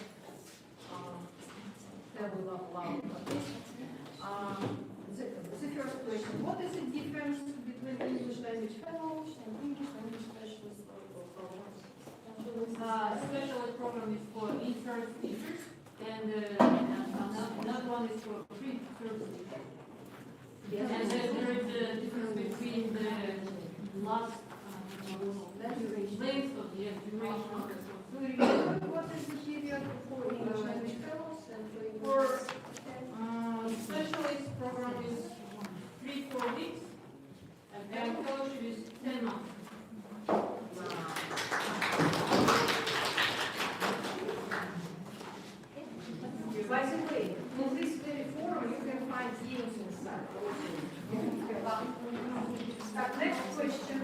tell loud. Okay? The first question: what is the difference between English language fellows and English language specialist programs? Specialist program is for in-service teachers, and another one is for pre-service teachers. Yes. And there is a difference between the last length of the duration of the Do you remember what is the period for English language fellows and for specialist program is 3-4 weeks, and fellowship is 10 months. By the way, in this very forum you can find games inside. Next question.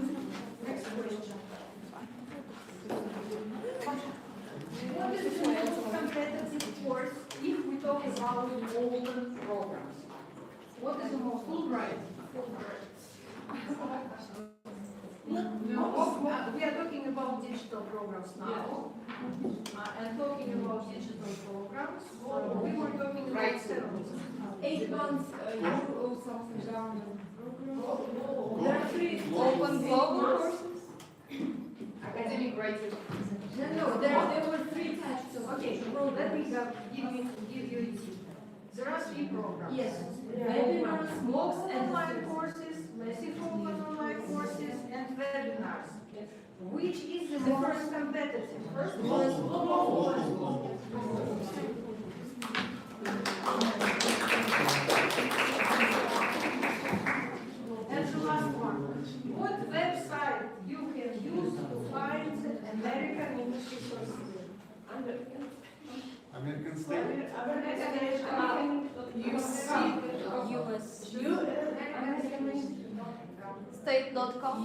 What is the most competitive course if we talk about open programs? What is the most Fulbright? We are talking about digital programs now. And talking about digital programs, we were talking about 8 months, you something down. there are 3 Open global courses? academic writers. No, there were 3 types of. Okay, let me give you a tip. There are 3 programs. Yes. Webinars, MOOCs, open and online courses, massive open online courses, and webinars. Which is the most competitive? First and the last one. What website you can use to find American English resources? American State. State.com.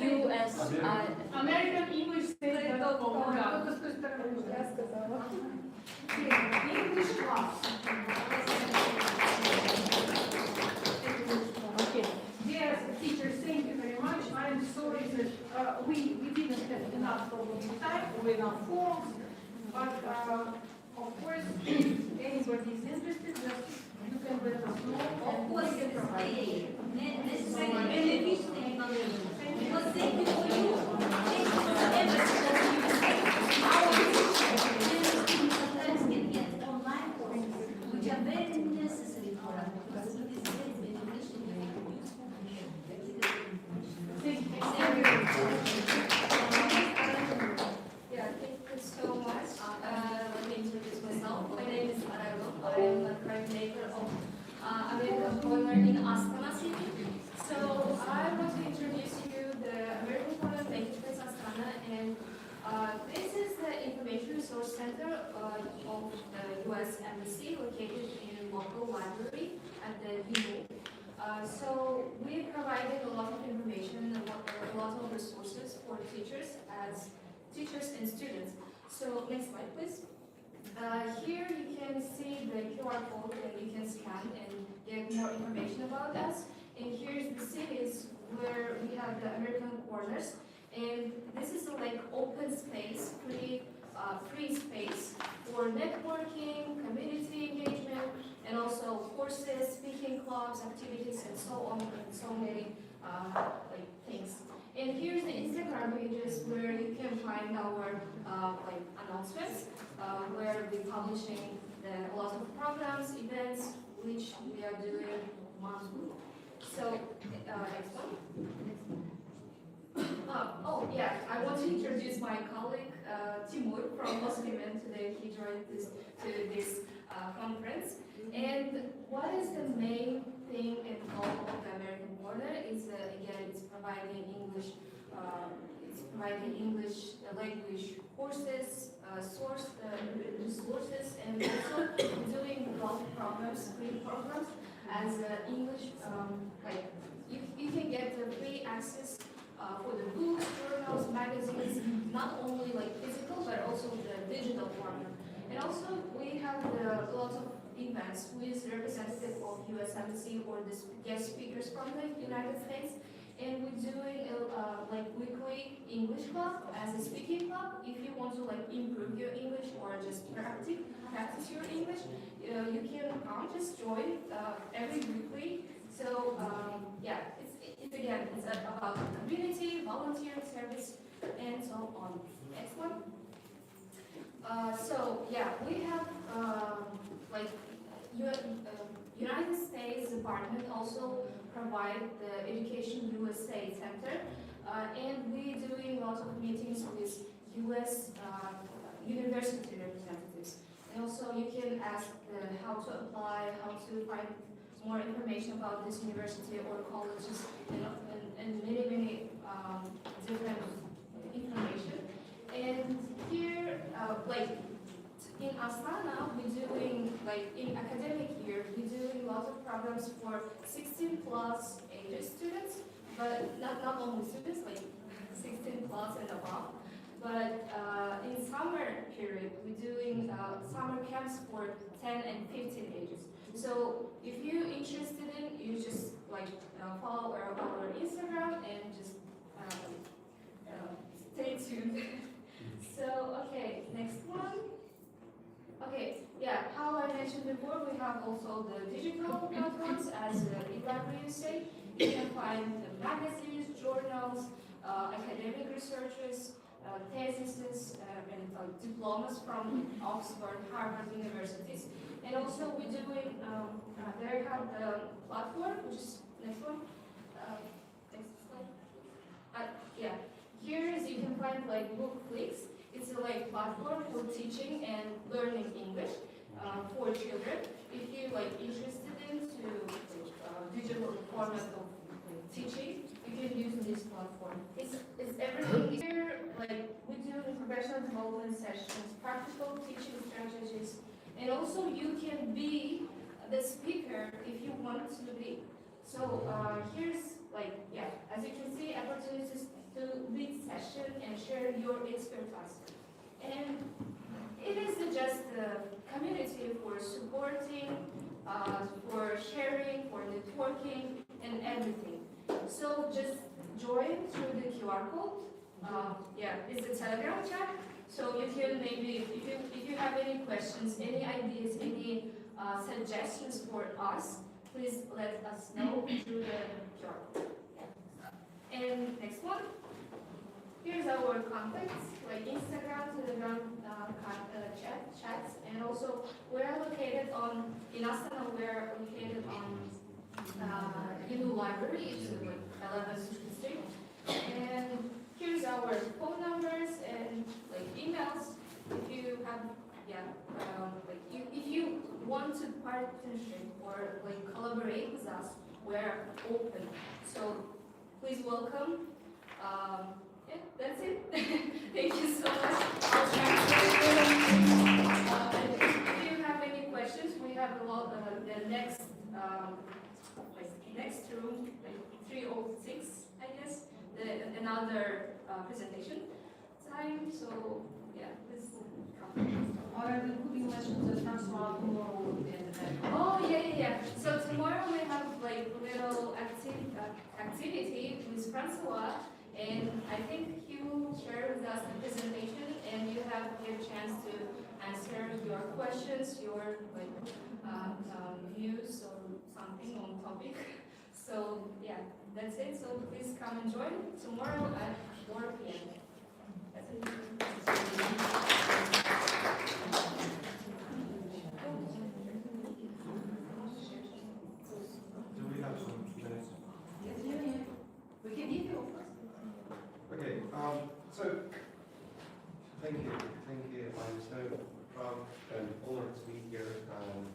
American English State.com. English class. Dear teachers, thank you very much. I'm sorry that we didn't have enough probably time or enough forms, but of course, if anybody is interested, just you can let us know. Of course, we can provide. necessary benefits technology. Because thank you for you. Thank you for the emphasis that you say. Our students sometimes can get online courses, which are very necessary for us, because it is very beneficial and useful. Thank you. Yeah, thank you so much. Let me introduce myself. My name is Aragov. I am a coordinator of American Foreign in Astana City. So I want to introduce you the American Foreign Language Place Astana, and this is the Information Resource Center of the U.S. Embassy located in local library at the VU. So we provided a lot of information, a lot of resources for teachers and students. So next slide, please. Here you can see the QR code that you can scan and get more information about us. And here's the cities where we have the American corners. And this is a like open space, free space for networking, community engagement, and also courses, speaking clubs, activities, and so on. like things. And here's the Instagram pages where you can find our like announcements, where we're publishing a lot of programs, events, which we are doing monthly. So, next one. Oh yeah, I want to introduce my colleague Timur from Muslimen today. He joined this conference. And what is the main thing and goal of the American Corner is again it's providing English language courses, resources, and also doing a lot of programs, free programs as English like you can get the free access for the books, journals, magazines, not only like physical but also the digital format. And also we have a lot of events with representatives of U.S. Embassy or the guest speakers from the United States. And we're doing like weekly English club as a speaking club. If you want to like improve your English or just practice your English, you can come, just join every weekly. So yeah, it's again, it's about community, volunteer service, and so on. Next one. So yeah, we have like United States Department also provide the Education USA Center, and we're doing lots of meetings with U.S. University representatives. And also you can ask how to apply, how to find more information about this university or colleges, and many different information. And here, like in Astana, we're doing, like in academic year, we're doing lots of programs for 16 plus age students, but not only students, like 16 plus and above. But in summer period, we're doing summer camps for 10 and 15 ages. So if you're interested in, you just like follow our Instagram and just stay tuned. So, okay, next one. Okay, yeah, how I mentioned before, we have also the digital platforms as eLibrary USA. You can find the magazines, journals, academic researches, theses, and diplomas from Oxford, Harvard universities. And also we're doing, there have the platform, which is, next one, next slide. Yeah, here is you can find like BookFlix. It's a like platform for teaching and learning English for children. If you're like interested in digital format of teaching, you can use this platform. It's everything here. Like we do professional development sessions, practical teaching strategies, and also you can be the speaker if you want to be. So here's like yeah, as you can see, opportunities to lead session and share your expertise. And it is just a community for supporting, for sharing, for networking, and everything. So just join through the QR code. Yeah, it's a Telegram chat. So you can maybe, if you have any questions, any ideas, any suggestions for us, please let us know through the QR code. And next one. Here's our contacts, like Instagram, Telegram, chats, and also we're located on, in Astana, we're located on Yenu Library, it's like 11th Street. And here's our phone numbers and like emails. If you have, yeah, like if you want to partnership or like collaborate with us, we're open. So please welcome. Yeah, that's it. Thank you so much. I'll translate. If you have any questions, we have a lot of the next, next room, like 306, I guess, another presentation time. So yeah, please come. Or could you mention the Francois tomorrow will be at the back? Oh yeah. So tomorrow we have like little activity with Francois. And I think he will share with us the presentation, and you have your chance to answer your questions, your like views or something on topic. So yeah, that's it. So please come and join tomorrow at 4 p.m. That's it. Do we have some minutes? We can give you. Okay, so, thank you. I'm so proud and honored to be here, and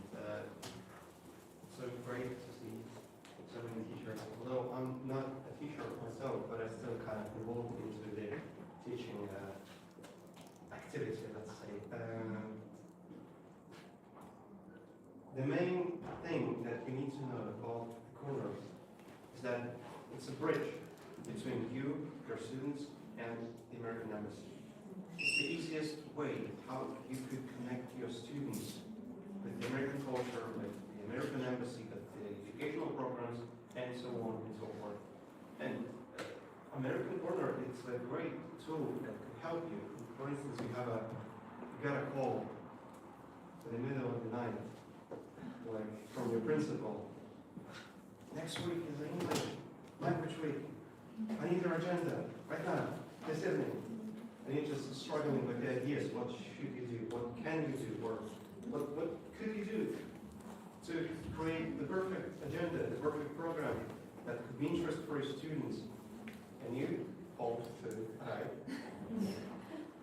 so great to see so many teachers. Although I'm not a teacher myself, but I'm still kind of involved into the teaching activity, let's say. The main thing that you need to know about the corners is that it's a bridge between you, your students, and the American Embassy. It's the easiest way how you could connect your students with the American culture, with the American Embassy, with the educational programs, and so on and so forth. And American Corner, it's a great tool that could help you. For instance, you got a call in the middle of the night, like from your principal. Next week is English language week. I need your agenda right now, this evening. And you're just struggling with the ideas. What should you do? What can you do? Or what could you do to create the perfect agenda, the perfect program that could be interesting for your students? And you hope to,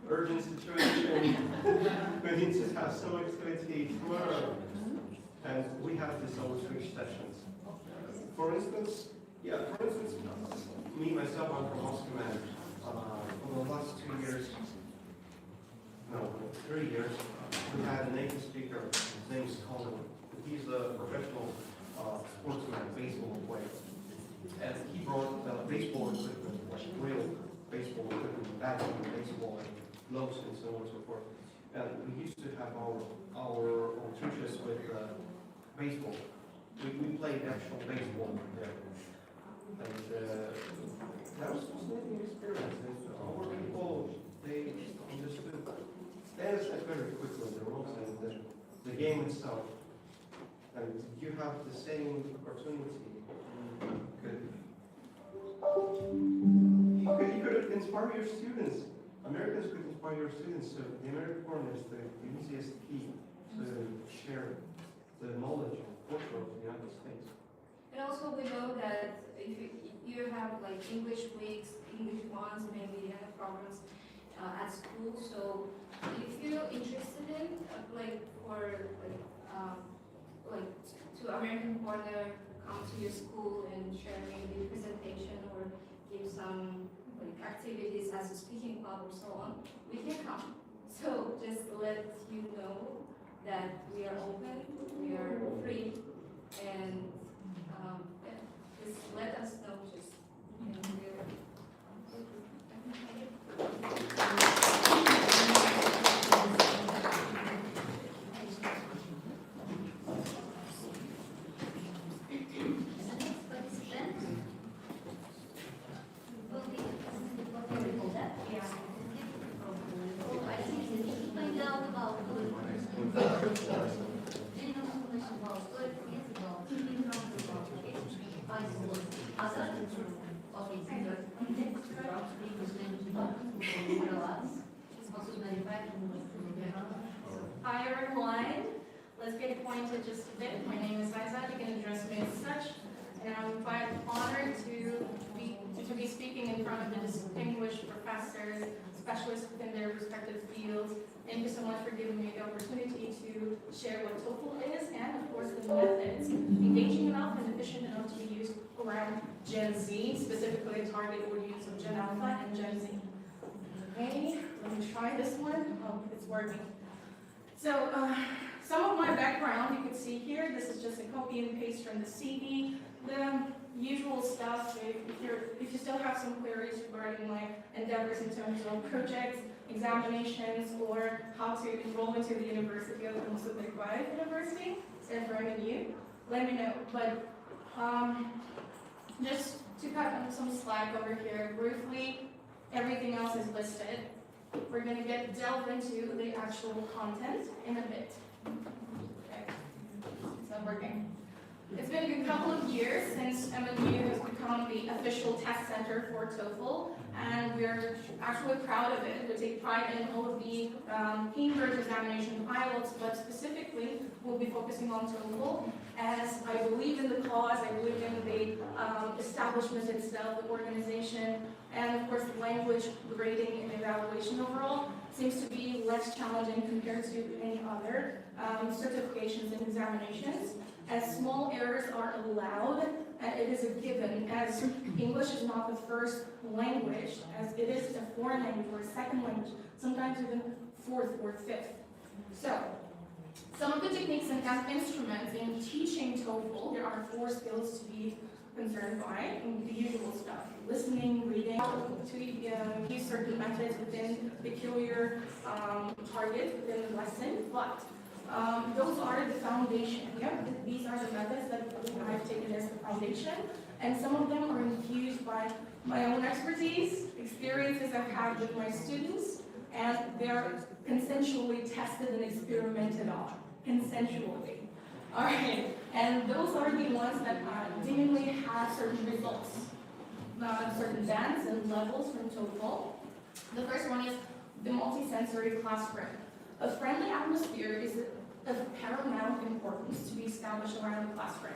urgent situation, we need to have some activity tomorrow. And we have this outreach sessions. For instance, me, myself, I'm from Moscow, man. For the last 3 years, we had a native speaker. His name is Colin. He's a professional sportsman, baseball player. And he brought baseball equipment, like real baseball equipment, batting, baseball, and gloves, and so on and so forth. And we used to have our teachers with baseball. We played actual baseball there. And that was a fascinating experience. And our people, they understood. They understand very quickly the rules and the game itself. And you have the same opportunity. You could inspire your students. Americans could inspire your students. So the American Corner is the easiest key to share the knowledge and culture of the United States. And also we know that if you have like English weeks, English ones, maybe you have programs at school. So if you're interested in to American Corner, come to your school and share maybe presentation or give some activities as a speaking club or so on, we can come. So just let you know that we are open, we are free, and just let us know. Just Hi everyone, let's get acquainted just a bit. My name is Aizat, you can address me as such, and I'm quite honored to be speaking in front of the distinguished professors, specialists within their respective fields. Thank you so much for giving me the opportunity to share what TOEFL is and of course the methods, engaging enough and efficient enough to be used around Gen Z, specifically the target audience of Gen Alpha and Gen Z. Okay, let me try this one. Oh, it's working. So, some of my background you can see here. This is just a copy and paste from the CV. The usual stuff. If you still have some queries regarding my endeavors in terms of projects, examinations, or how to enroll into the University of Musulman University, instead of MNU, let me know. But just to cut some slack over here briefly, everything else is listed. We're going to delve into the actual content in a bit. Okay, it's not working. It's been a couple of years since MNU has become the official test center for TOEFL, and we're actually proud of it. We take pride in all of the Cambridge examination pilots, but specifically we'll be focusing on TOEFL, as I believe in the cause, I believe in the establishment itself, the organization, and of course the language, grading, and evaluation overall seems to be less challenging compared to any other certifications and examinations, as small errors are allowed, and it is a given, as English is not the first language, as it is a foreign language or a second language, sometimes even fourth or fifth. So, some of the techniques and instruments in teaching TOEFL, there are 4 skills to be concerned by, the usual stuff: listening, reading, to use certain methods within peculiar targets within the lesson, but those are the foundation. Yep, these are the methods that I've taken as the foundation, and some of them are infused by my own expertise, experiences I've had with my students, and they're consensually tested and experimented on, consensually. All right, and those are the ones that seemingly have certain results, certain bands and levels from TOEFL. The first one is the multisensory classroom. A friendly atmosphere is of paramount importance to be established around the classroom.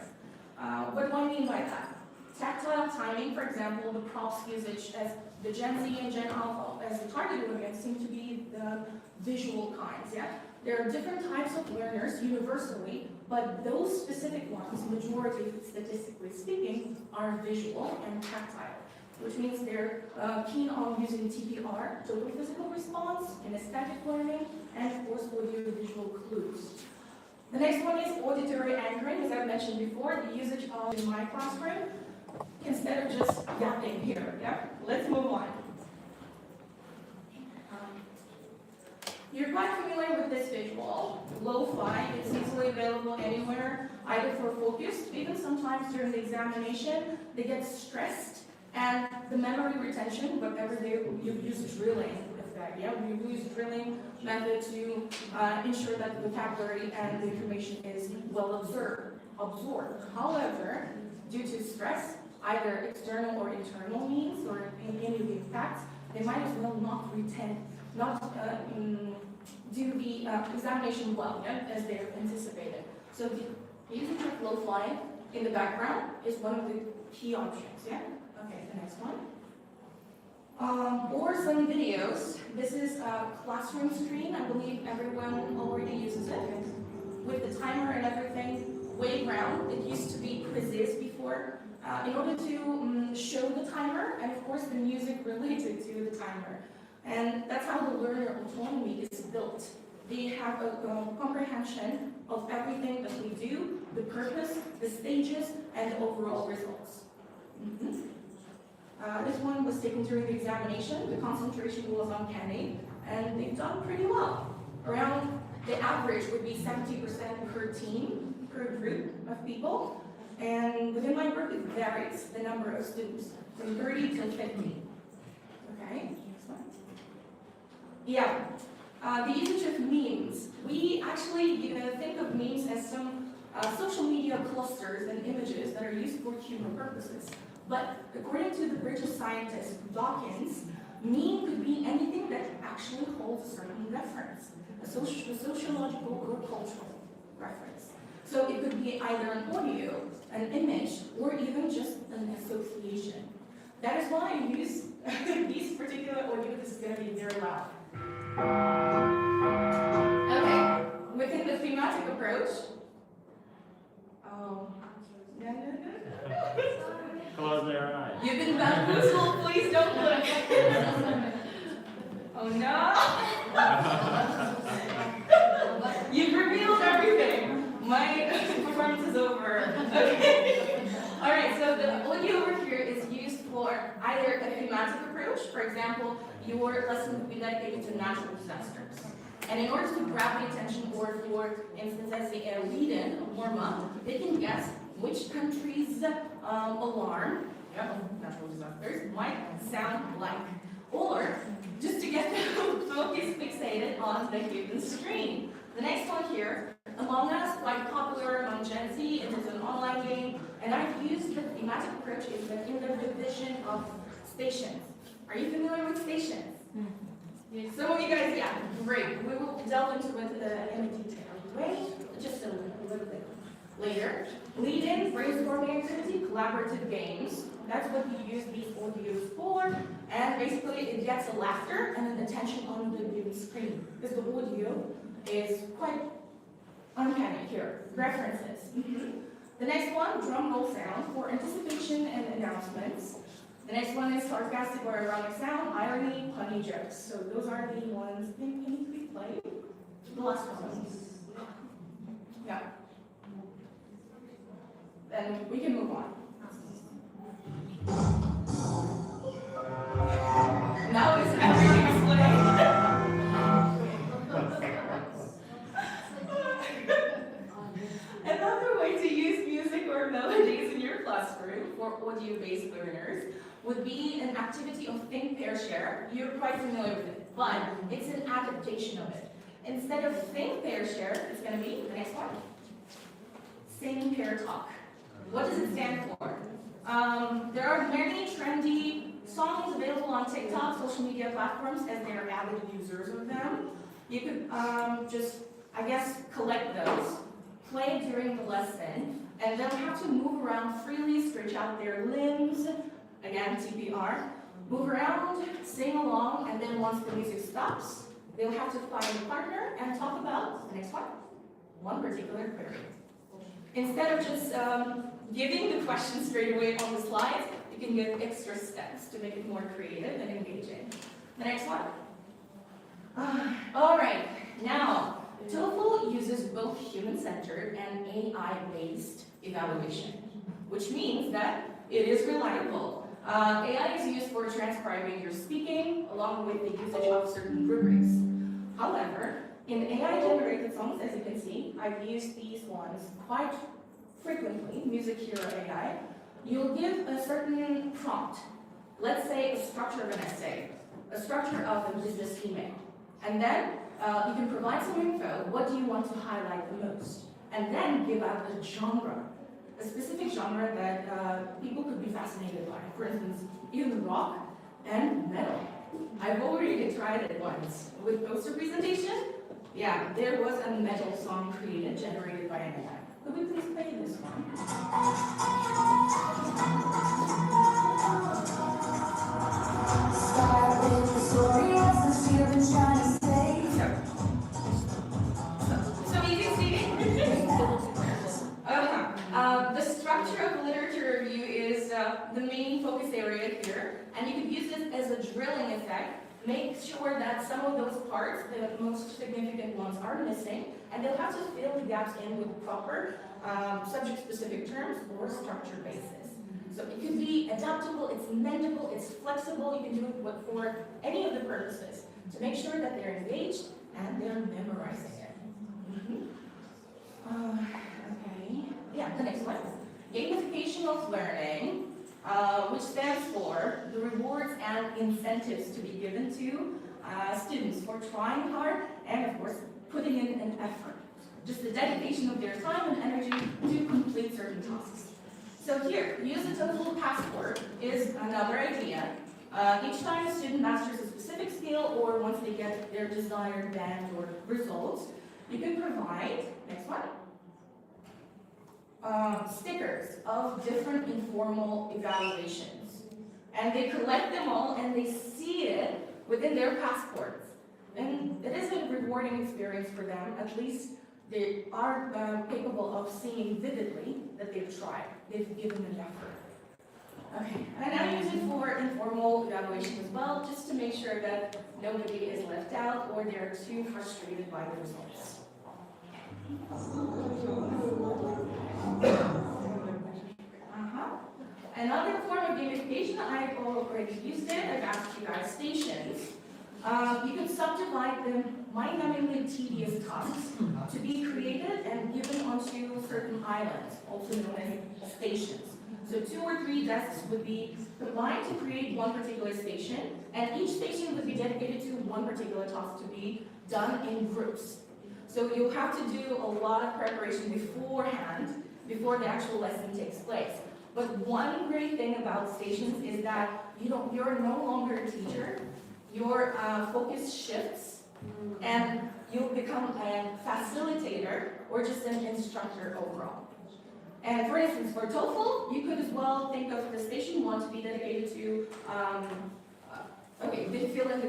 What do I mean by that? Tactile timing, for example, the props usage, as the Gen Z and Gen Alpha as the target audience seem to be the visual kinds, yeah? There are different types of learners universally, but those specific ones, majority statistically speaking, are visual and tactile, which means they're keen on using TPR, total physical response, kinesthetic learning, and of course audio-visual clues. The next one is auditory anchoring, as I mentioned before, the usage of in my classroom, instead of just yapping here, yeah? Let's move on. You're quite familiar with this visual, lo-fi. It's easily available anywhere, either for focus, even sometimes during the examination, they get stressed, and the memory retention, whatever you use drilling effect, yeah? We use drilling method to ensure that the vocabulary and the information is well absorbed. However, due to stress, either external or internal means, or any of the impacts, they might as well not do the examination well, yeah, as they're anticipated. So the usage of lo-fi in the background is one of the key options, yeah? Okay, the next one. Or some videos. This is a classroom screen. I believe everyone already uses it. With the timer and everything, Wayground. It used to be quizzes before. In order to show the timer, and of course the music related to the timer. And that's how the learner autonomy is built. They have a comprehension of everything that we do, the purpose, the stages, and the overall results. This one was taken during the examination. The concentration was uncanny, and they've done pretty well. Around the average would be 70% per team, per group of people. And within my group, it varies, the number of students, from 30 to 50. Okay? Yeah, the usage of memes. We actually think of memes as some social media clusters and images that are used for humor purposes. But according to the British scientist Dawkins, meme could be anything that actually holds a certain reference, a sociological or cultural reference. So it could be either an audio, an image, or even just an association. That is why I use these particular audio. This is going to be very loud. Okay, within the thematic approach. Oh, Close their eyes. You've been bamboozled, please don't look. Oh no! You've revealed everything. My performance is over. Okay. Alright, so the audio over here is used for either a thematic approach, for example, your lesson would be dedicated to natural disasters. And in order to grab the attention, or for instance, as a lead-in, a warm-up, they can guess which country's alarm, natural disasters, might sound like. Or just to get them focus fixated on the given screen. The next one here, Among Us, quite popular among Gen Z. It is an online game the thematic approach is that in the division of stations. Are you familiar with stations? Some of you guys, yeah, great. We will delve into it in detail. Wait, just a little bit later. Lead-in, brainstorming activity, collaborative games. That's what you use these audios for. And basically, it gets a laughter and an attention on the viewing screen. Because the audio is quite uncanny here. References. The next one, drum roll sound for anticipation and announcements. The next one is sarcastic or ironic sound, irony, punny jokes. So those are the ones I think need to be played. The last one. Yeah. Then we can move on. Now is everything explained. Another way to use music or melodies in your classroom for audio-based learners would be an activity of think, pair, share. You're quite familiar with it, but it's an adaptation of it. Instead of think, pair, share, it's going to be the next one. Sing, pair, talk. What does it stand for? There are many trendy songs available on TikTok, social media platforms, as they are avid users of them. You could just, I guess, collect those, play during the lesson, and they'll have to move around freely, stretch out their limbs, again, TPR, move around, sing along, and then once the music stops, they'll have to find a partner and talk about the next one particular query. Instead of just giving the question straight away on the slides, you can give extra steps to make it more creative and engaging. The next one. All right, now, TOEFL uses both human-centered and AI-based evaluation, which means that it is reliable. AI is used for transcribing your speaking, along with the usage of certain rubrics. However, in AI-generated songs, as you can see, I've used these ones quite frequently, Music Hero AI. You'll give a certain prompt, let's say a structure of an essay, a structure of a business email, and then you can provide some info, what do you want to highlight the most, and then give out a genre, a specific genre that people could be fascinated by. For instance, even rock and metal. I've already tried it once with poster presentation. Yeah, there was a metal song created, generated by an AI. Could we please play this one? Start with the story as the children trying to say. So you can see the structure of literature review is the main focus area here, and you could use it as a drilling effect. Make sure that some of those parts, the most significant ones, are missing, and they'll have to fill the gaps in with proper subject-specific terms or structure basis. So it can be adaptable, it's mendable, it's flexible. You can do it for any of the purposes to make sure that they're engaged and they're memorizing it. Okay. Yeah, the next one. Gamification of learning. Which stands for the rewards and incentives to be given to students for trying hard and, of course, putting in an effort. Just the dedication of their time and energy to complete certain tasks. So here, use the TOEFL passport is another idea. Each time a student masters a specific skill or once they get their desired band or results, you can provide, next one, stickers of different informal evaluations. And they collect them all and they see it within their passports. And it is a rewarding experience for them. At least they are capable of seeing vividly that they've tried. They've given an effort. Okay, and I use it for informal evaluation as well, just to make sure that nobody is left out or they're too frustrated by the results. Another form of gamification, I've already used it, I've asked you guys stations. You can subdivide the mind-numbingly tedious tasks to be created and given onto certain islands, also known as stations. So 2 or 3 desks would be combined to create one particular station, and each station would be dedicated to one particular task to be done in groups. So you'll have to do a lot of preparation beforehand, before the actual lesson takes place. But one great thing about stations is that you're no longer a teacher. Your focus shifts, and you'll become a facilitator or just an instructor overall. And for instance, for TOEFL, you could as well think of the station one to be dedicated to, they fill in the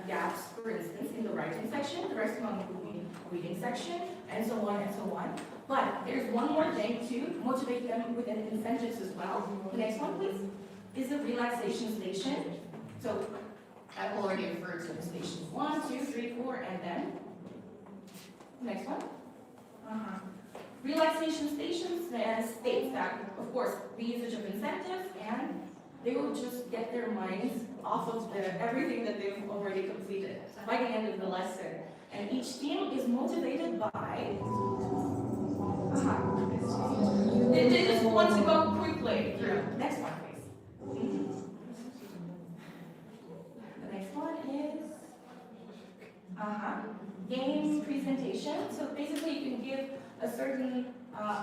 gaps, for instance, in the writing section, the rest one would be reading section, and so on and so on. But there's one more thing to motivate them with incentives as well. The next one, please, is the relaxation station. So I've already referred to the stations 1, 2, 3, 4, and then next one. Relaxation stations states that, of course, the usage of incentives, and they will just get their minds off of everything that they've already completed by the end of the lesson. And each team is motivated by, they just want to go quickly through. Next one, please. The next one is, game presentation. So basically you can give a certain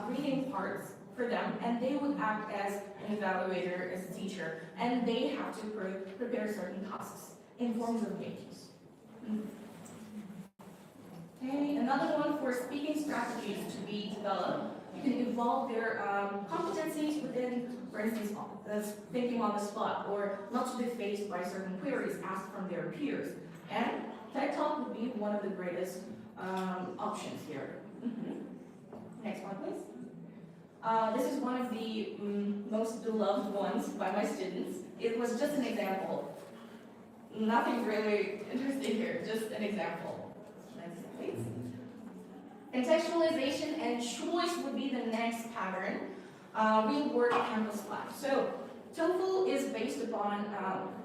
reading parts for them, and they would act as an evaluator, as a teacher, and they have to prepare certain tasks in forms of games. Okay, another one for speaking strategies to be developed. You can involve their competencies within, for instance, thinking on the spot, or not to be faced by certain queries asked from their peers. And TED Talk would be one of the greatest options here. Next one, please. This is one of the most beloved ones by my students. It was just an example. Nothing really interesting here, just an example. Next, please. Contextualization and choice would be the next pattern. Real world campus lab. So TOEFL is based upon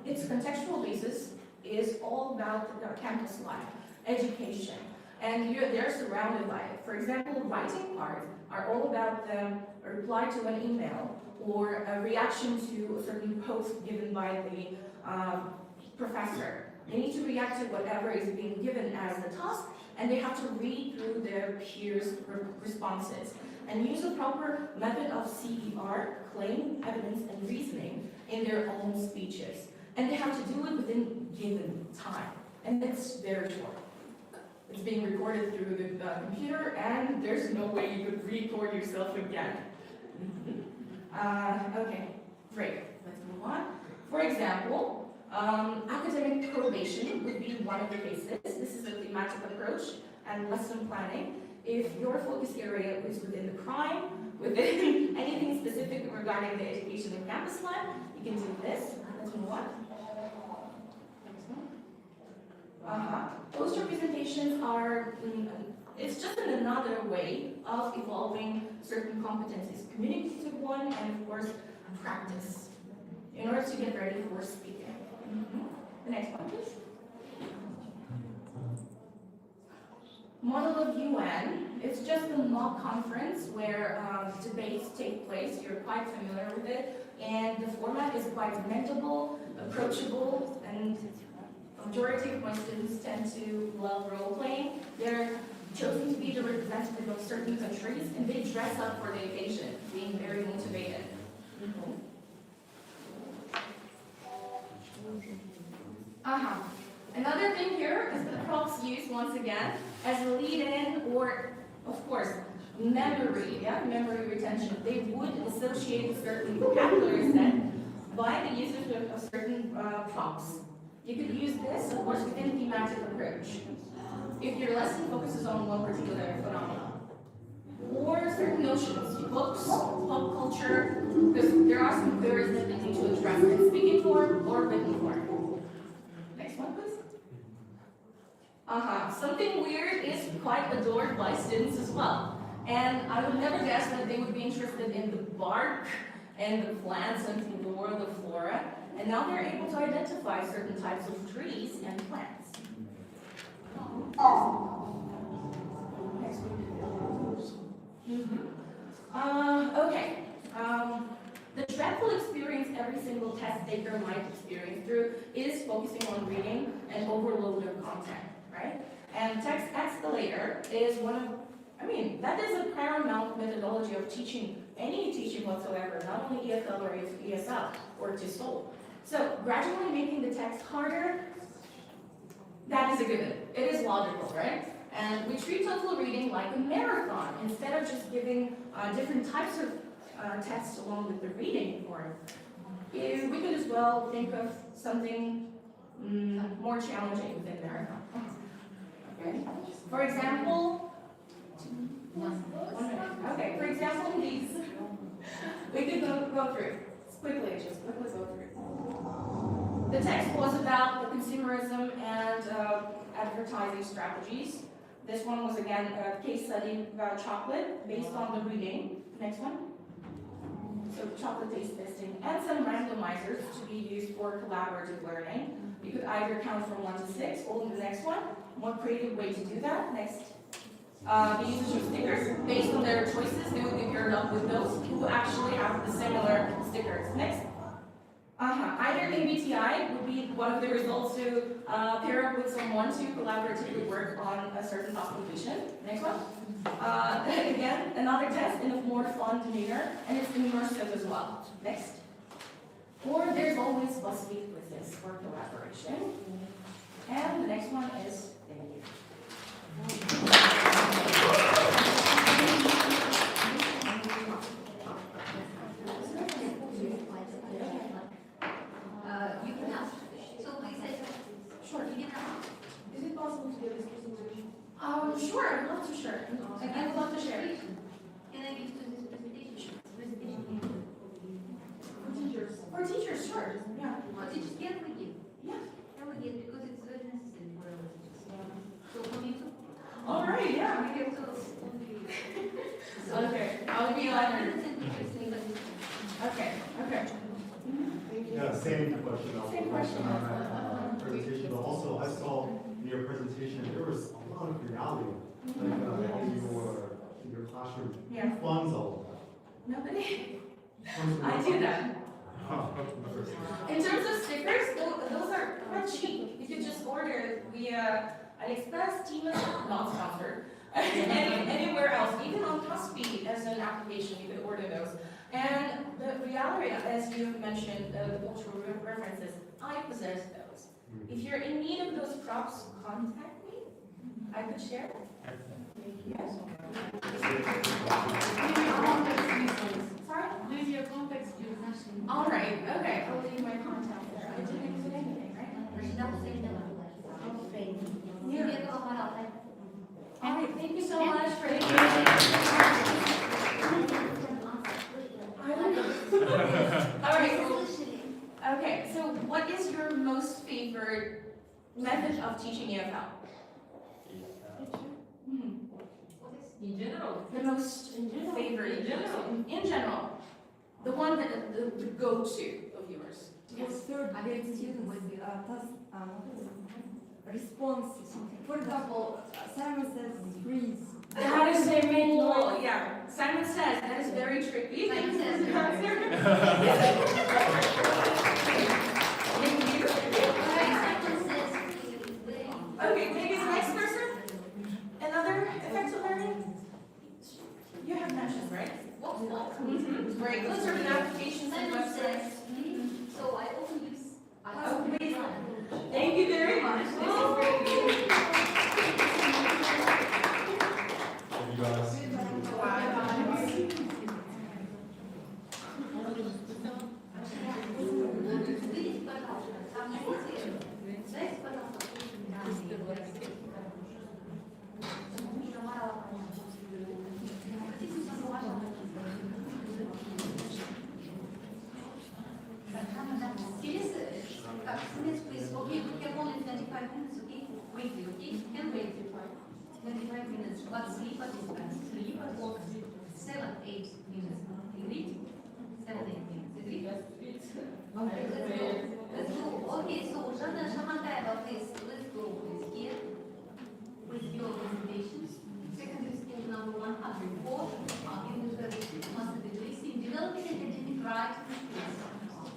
its contextual basis is all about the campus life, education. And they're surrounded by it. For example, writing parts are all about a reply to an email or a reaction to a certain post given by the professor. They need to react to whatever is being given as the task, and they have to read through their peers' responses and use a proper method of CER, claim, evidence, and reasoning in their own speeches. And they have to do it within given time, and it's very short. It's being recorded through the computer, and there's no way you could record yourself again. Okay, great. Let's move on. For example, academic probation would be one of the cases. This is a thematic approach and lesson planning. If your focus area is within the crime, within anything specific regarding the education and campus lab, you can do this. Let's move on. Poster presentations are, it's just another way of evolving certain competencies, communicative one, and of course, practice, in order to get ready for speaking. The next one, please. Model of UN, it's just a mock conference where debates take place. You're quite familiar with it, and the format is quite mentable, approachable, and majority of my students tend to love role-playing. They're chosen to be the representative of certain countries, and they dress up for the occasion, being very motivated. Another thing here is the props used once again as a lead-in, or, of course, memory, memory retention. They would associate a certain vocabulary set by the usage of certain props. You could use this, of course, within thematic approach. If your lesson focuses on one particular phenomenon, or certain notions, books, pop culture, because there are some queries that they need to address in speaking form or written form. Next one, please. Something weird is quite adored by students as well. And I would never guess that they would be interested in the bark and the plants and the world of flora. And now they're able to identify certain types of trees and plants. Next okay. The dreadful experience every single test taker might experience through is focusing on reading and overload of content, right? And text escalator is one of, I mean, that is a paramount methodology of teaching, any teaching whatsoever, not only EFL or ESL or TESOL. So gradually making the text harder, that is a given. It is logical, right? And we treat TOEFL reading like a marathon instead of just giving different types of text along with the reading form. We could as well think of something more challenging within marathon. Okay. For example, 1 minute. Okay. For example, these we could go through quickly. Just quickly go through. The text was about the consumerism and advertising strategies. This one was again a case study about chocolate based on the reading. Next one. So chocolate taste testing and some randomizers to be used for collaborative learning. You could either count from 1 to 6 or the next one. More creative way to do that. Next. The usage of stickers based on their choices. They would be paired up with those who actually have the similar stickers. Next. Either MBTI would be one of the results to pair up with someone to collaboratively work on a certain task completion. Next one. Again, another test in a more fun demeanor, and it's immersive as well. Next. Or there's always BuzzFeed quizzes for collaboration. And the next one is thank you. You can ask. So please say, Sure. you can ask. Is it possible to get this presentation? Sure, I'd love to share. I would love to share. Can I give to this presentation? For teachers. For teachers, sure. Yeah. For teachers, can we give? Yeah. Can we give? Because it's very necessary for our teachers. So for me too. All right, yeah. We have to. Okay, I'll be honored. Okay. Okay. Yeah, same question. Same question. Presentation, but also I saw in your presentation there was a lot of reality, like in your classroom. Yeah. Who funds all Nobody? of that? I do that. Huh. In terms of stickers, those are quite cheap. You could just order via AliExpress, Temu, not sponsored. Anywhere else, even on Kaspi as an application, you could order those. And the reality, as you mentioned, the cultural references, I possess those. If you're in need of those props, contact me. I could share. Yes. Sorry? Leave your context. All right, okay, I'll leave my contact there. I didn't use it anything, right? Yeah. All right, thank you so much for All right, okay, so what is your most favorite method of teaching EFL? In general. The most favorite? In general. In general. The one that, the go-to of yours. Yes, third grade students with task response. For example, Simon says freeze. That is a main rule, yeah. Simon says that is very tricky. Simon says. Thank you. Simon says. Okay, maybe the next person? Another effective learning? You have mentioned, right? Mm-hmm. Great. Those are the applications and Simon websites. says. So I often use. Oh, please. Thank you very much. This is great. You guys. Please, okay, we have only 25 minutes, okay? Wait, okay? Can wait. 25 minutes, but sleep at this time. Sleep at 7, 8 minutes. Agreed? 7, 8 minutes. Agreed? Okay, let's go. Let's go. Okay, so Jana Shamantaeva, please, let's go with here. With your presentations. Secondary school number 104. English Graduate Master Degree in Developing Academic Writing Skills.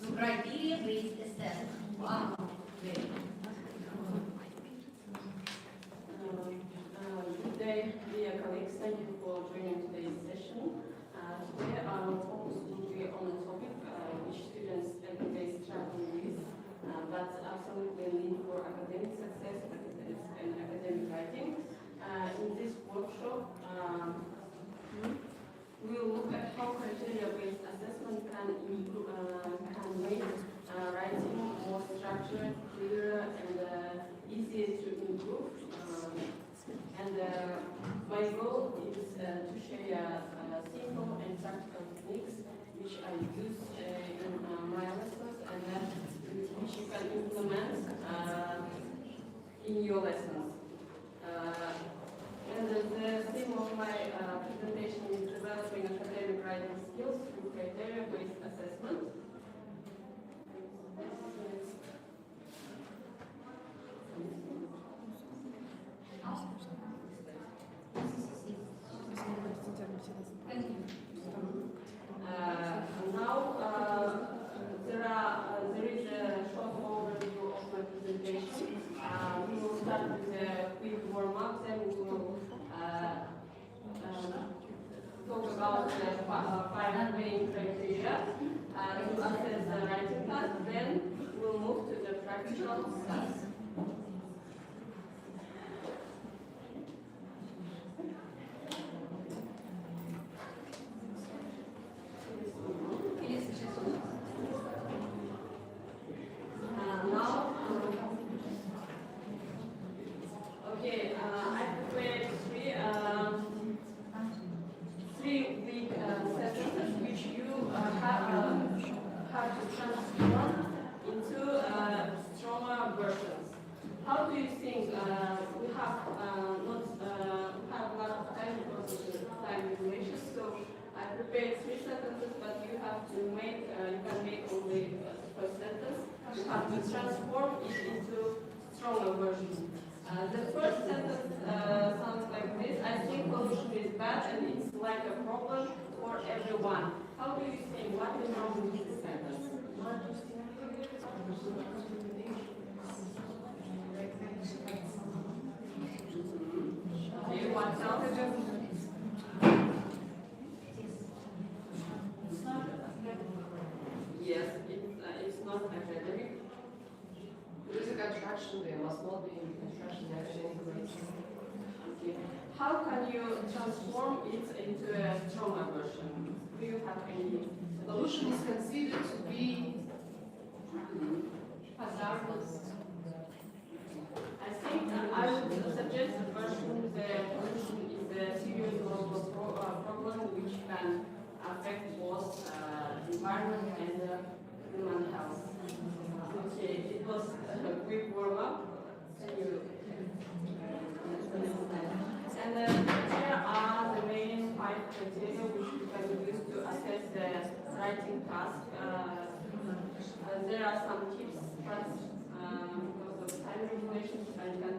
So criteria-based assessment. Wow. Very good. Good day, dear colleagues. how criteria-based assessment can improve, can make writing more structured, clearer, and easier to improve. My goal is to share simple and practical techniques which I use in my lessons and which you can implement in your lessons. And the theme of my presentation is developing academic writing skills through criteria-based assessment. There is a short overview of my presentation. We will start with a quick warm-up, then we will talk about the 5 main criteria to assess the writing task. Then we'll move to the practical task. How do you think we have have a lot of time because of the time regulations? So I prepared 3 sentences, but you have to make you can make only the first sentence. You have to transform it into stronger version. The first sentence sounds like this: I think pollution is bad and it's like a problem for everyone. How do you think? What is wrong with this sentence? Okay, what else? Yes, it's not academic. There is a contraction there, must not be contraction academic rates. Okay. How can you transform it into a stronger version? Do you have any? Pollution is considered to be hazardous. I think I would suggest the version the pollution is a serious global problem which can affect both environment and human health. Okay, it was a quick warm-up. And here are the main 5 criteria which you can use to assess the writing task. There are some tips, but because of time regulations, I can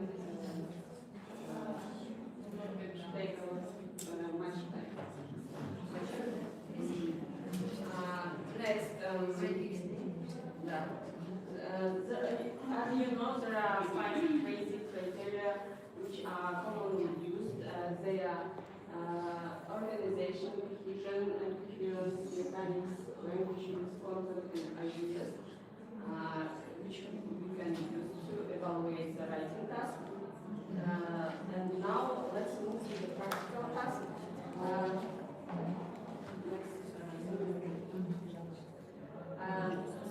take much time. Next, as you know, there are 5 basic criteria which are commonly used. They are organization, cohesion, and coherence, mechanics, language use, content, and ideas, which we can use to evaluate the writing task. And now let's move to the practical task.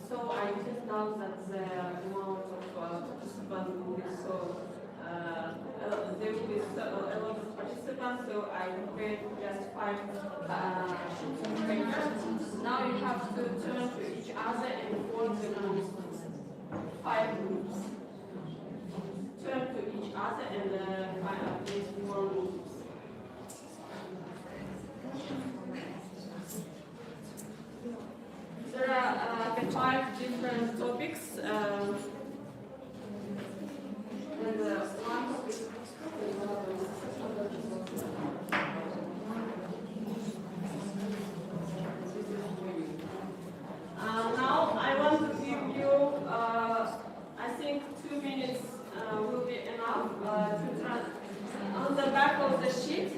So I just know that the amount of participants will be so there will be a lot of participants, so I prepared just 5 papers. Now you have to turn to each other and form the groups. 5 groups. Turn to each other and please form groups. There are 5 different topics. And one topic now I want to give you, I think 2 minutes will be enough to on the back of the sheet.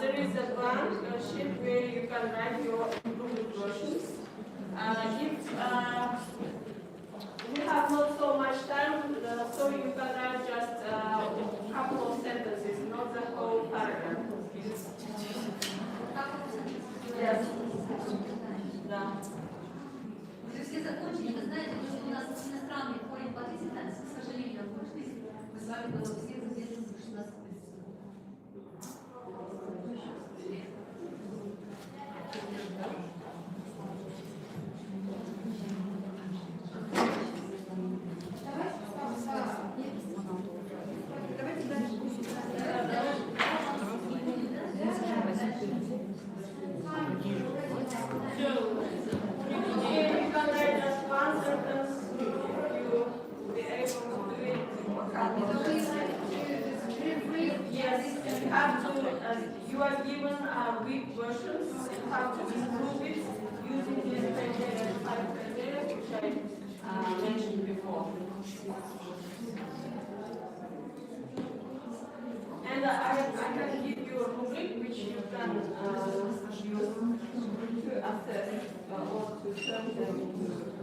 There is a blank sheet where you can write your improved versions. We have not so much time, so you can write just a couple of sentences, not the whole paragraph. Yes. Да. Уже все закончили, вы знаете, то, что у нас иностранный корень подвисит, к сожалению, мы с вами было все задержаны в 16 You are given a weak version, you have to improve it using these criteria, 5 criteria, which I mentioned before. And I can give you a rubric which you can use to assess or to turn them into.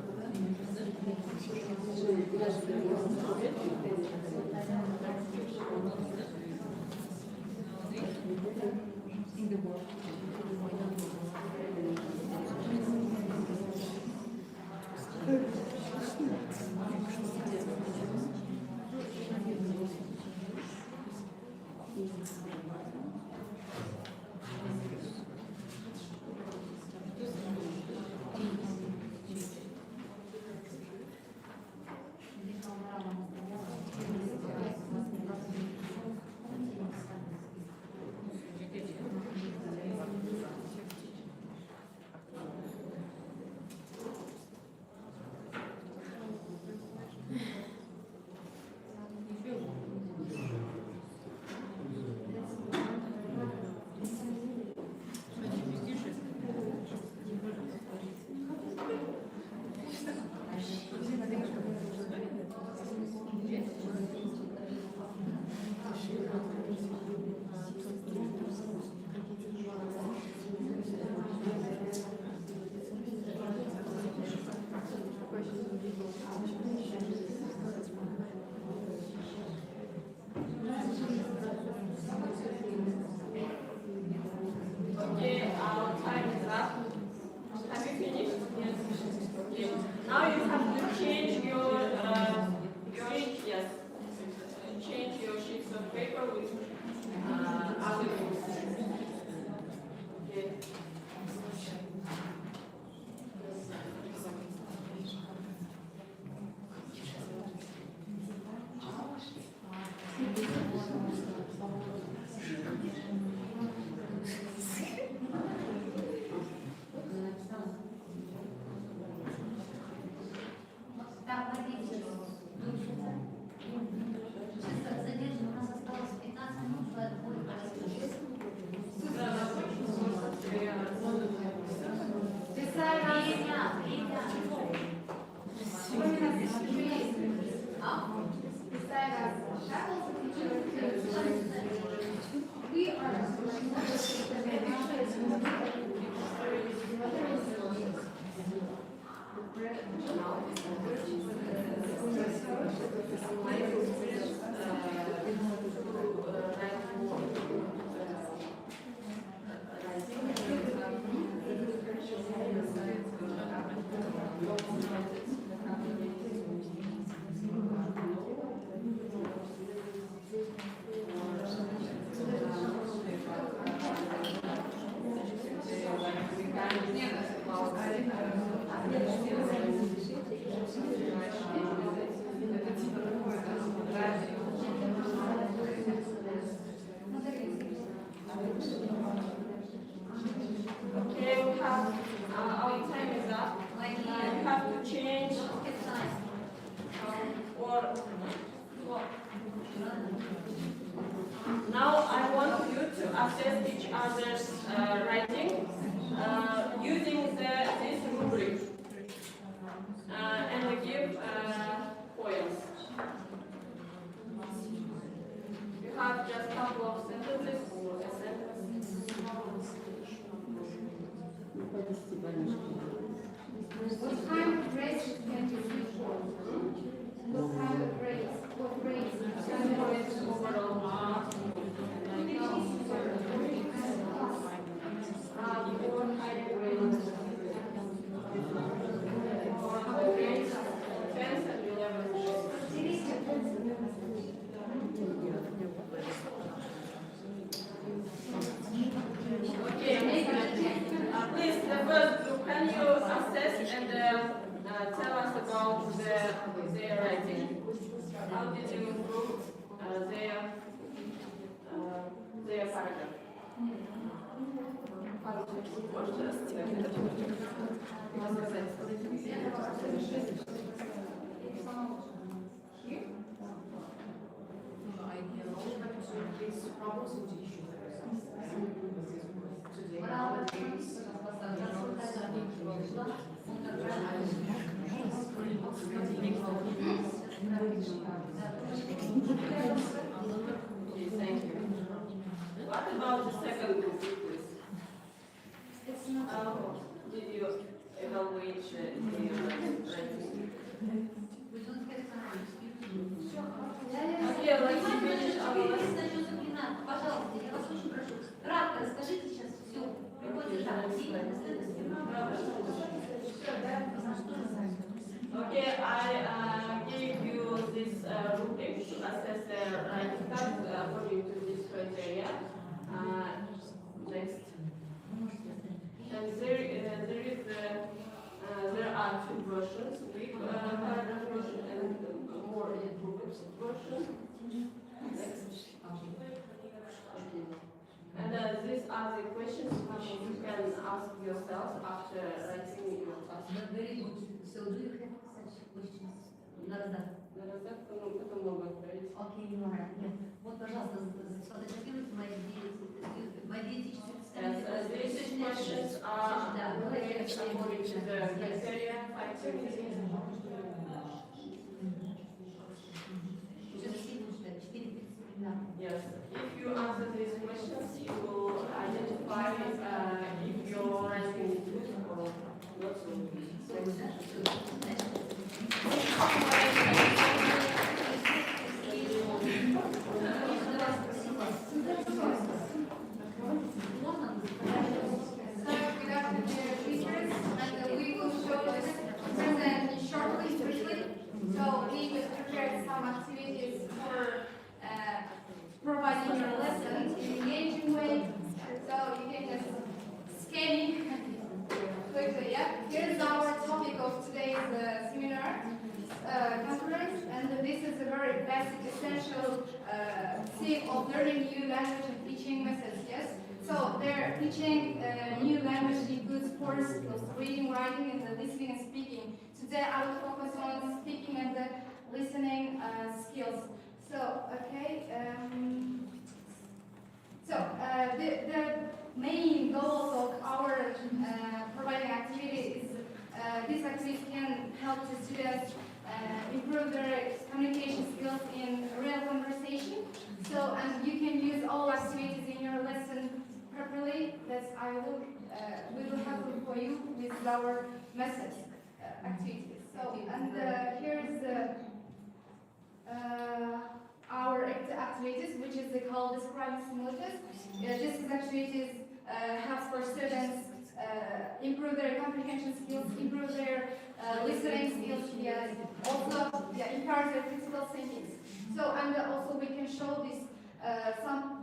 Okay, our time is up. Have you finished? Yes. Okay. Now you have to change your yes. Change your sheets of paper with other books. Okay. Так, смотрите, сейчас задержим, у нас осталось 15 минут, но это будет Okay, we have our time is up. You have to change or now I want you to assess each other's writing using this rubric and give poems. You have just a couple of sentences or a sentence. What kind of grace can you use for? What kind of grace? What grace? Overall, how did you improve their paragraph? Okay, thank you. What about the second group, please? How did you evaluate their writing? Okay, let's finish our lesson. Пожалуйста, я вас очень прошу. Кратко расскажите сейчас все. Приходите так, Okay, I gave you this rubric to assess the writing task according to this criteria. Next. And there are two versions, big paragraph version and more improved version. Next. And these are the questions which you can ask yourself after writing your task. Very good. So do you have such questions? На раздатку? Это много отправить. Окей, много. Вот, пожалуйста, сфотографируйте мои диетические These questions are related according to the criteria 5.2. Yes. If you answer these questions, you will identify if your writing is good or not so So we prepared some activities for providing your lesson in an engaging way. So you can just scanning quickly. Yeah. Here's our topic of today's seminar conference, and this is a very basic, essential theme of learning new language and teaching methods. Yes. So they're teaching new language includes core skills, reading, writing, and listening and speaking. Today I will focus on speaking and listening skills. So, okay. The main goal of our providing activity is this activity can help the students improve their communication skills in real conversation. So, and you can use all activities in your lesson properly. That we will help for you with our methods activities. So, and here's our activities, which is called describing simulators. This activities helps for students improve their comprehension skills, improve their listening skills, yes. Also, encourage their critical thinking. So, and also we can show this.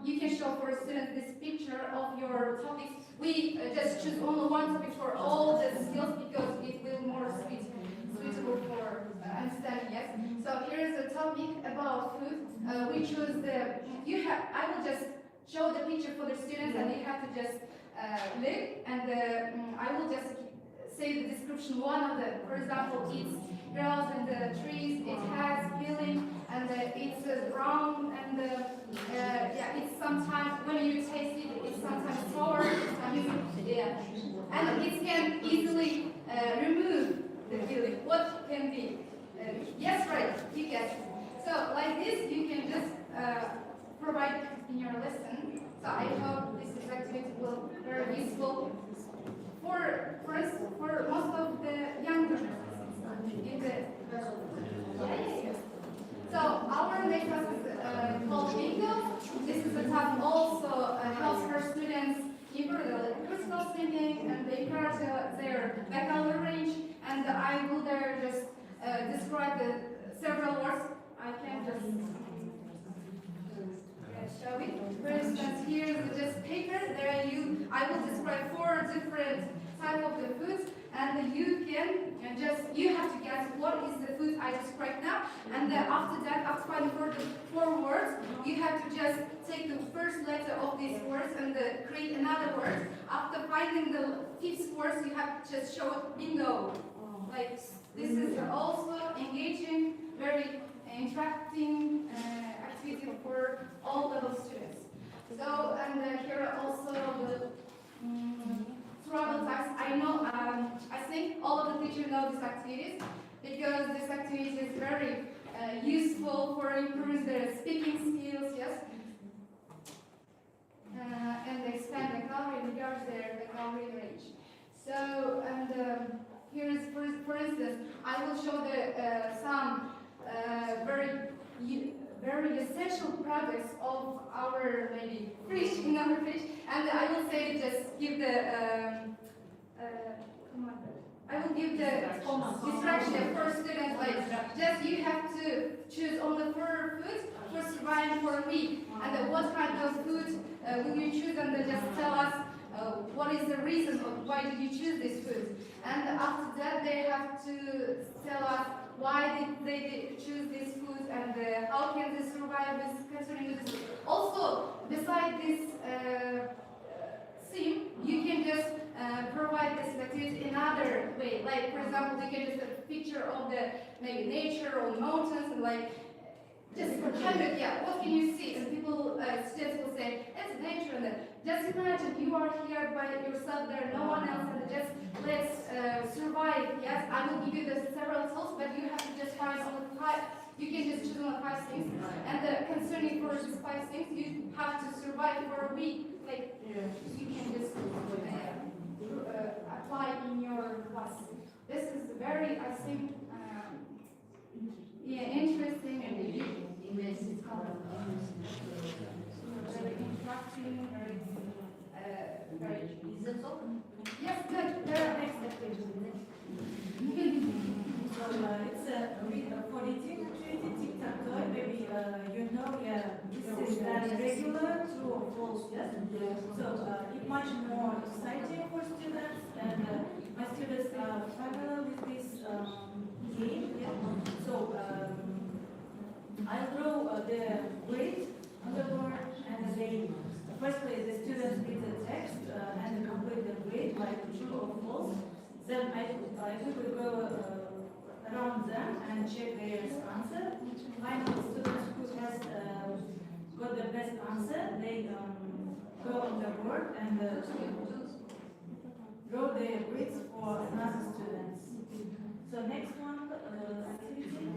You can show for students this picture of your topics. We just choose only one topic for all the skills because it will more suitable for understanding. Yes. So here is a topic about food. We choose the. I will just show the picture for the students, and they have to just look. And I will just say the description. One of the, for example, it's grows in the trees. It has peeling, and it's brown, and it's sometimes when you taste it, it's sometimes sour. And it can easily remove the peeling. What can be? Yes, right. You guessed. So like this, you can just provide in your lesson. So I hope this activity will be very useful for most of the younger in the So our next class is called Bingo. This is a task also helps our students improve their critical thinking and they encourage their vocabulary range. And I will there just describe the several words. I can just show it. For instance, here is just paper. I will describe 4 different types of the foods. and you can you have to guess what is the food I described now, and after that, after finding for the 4 words, you have to just take the first letter of these words and create another word. After finding the 5th words, you have to just show it bingo. Like this is also engaging, very interacting activity for all level students. So, and here are also the travel types. I know, I think all of the teachers know these activities because this activity is very useful for improving their speaking skills, yes, and they expand the vocabulary and enlarge their vocabulary range. So, and here is, for instance, I will show some very essential products of our maybe fish, in our fish, and I will say just give the I will give the instruction for students, like just you have to choose only 4 foods for surviving for a week, and what kind of food will you choose, and just tell us what is the reason of why did you choose this food, and after that they have to tell us why did they choose this food and how can they survive with concerning this. Also, beside this theme, you can just provide this activity in another way. Like, for example, you can just a picture of the maybe nature or mountains and like just kind of, yeah, what can you see? And people, students will say, it's nature. And just imagine you are here by yourself, there no one else, and just let's survive. Yes, I will give you the several tools, but you have to just find only 5. You can just choose only 5 things. And concerning for these 5 things, you have to survive for a week. Like, you can just apply in your class. This is very, I think, yeah, interesting and very interacting, very. Is it all? Yes, good. There are next activities. So it's for eating activity, tic-tac-toe, maybe you know, this is very regular, true or false, yes? So it's much more exciting for students, and my students are familiar with this game. So I draw the grade on the board, and they, firstly the students read the text and complete the grade, like true or false. Then I will go around them and check their answer. Finally, the students who has got the best answer, they go on the board and draw their grades for another students. So next one, activity.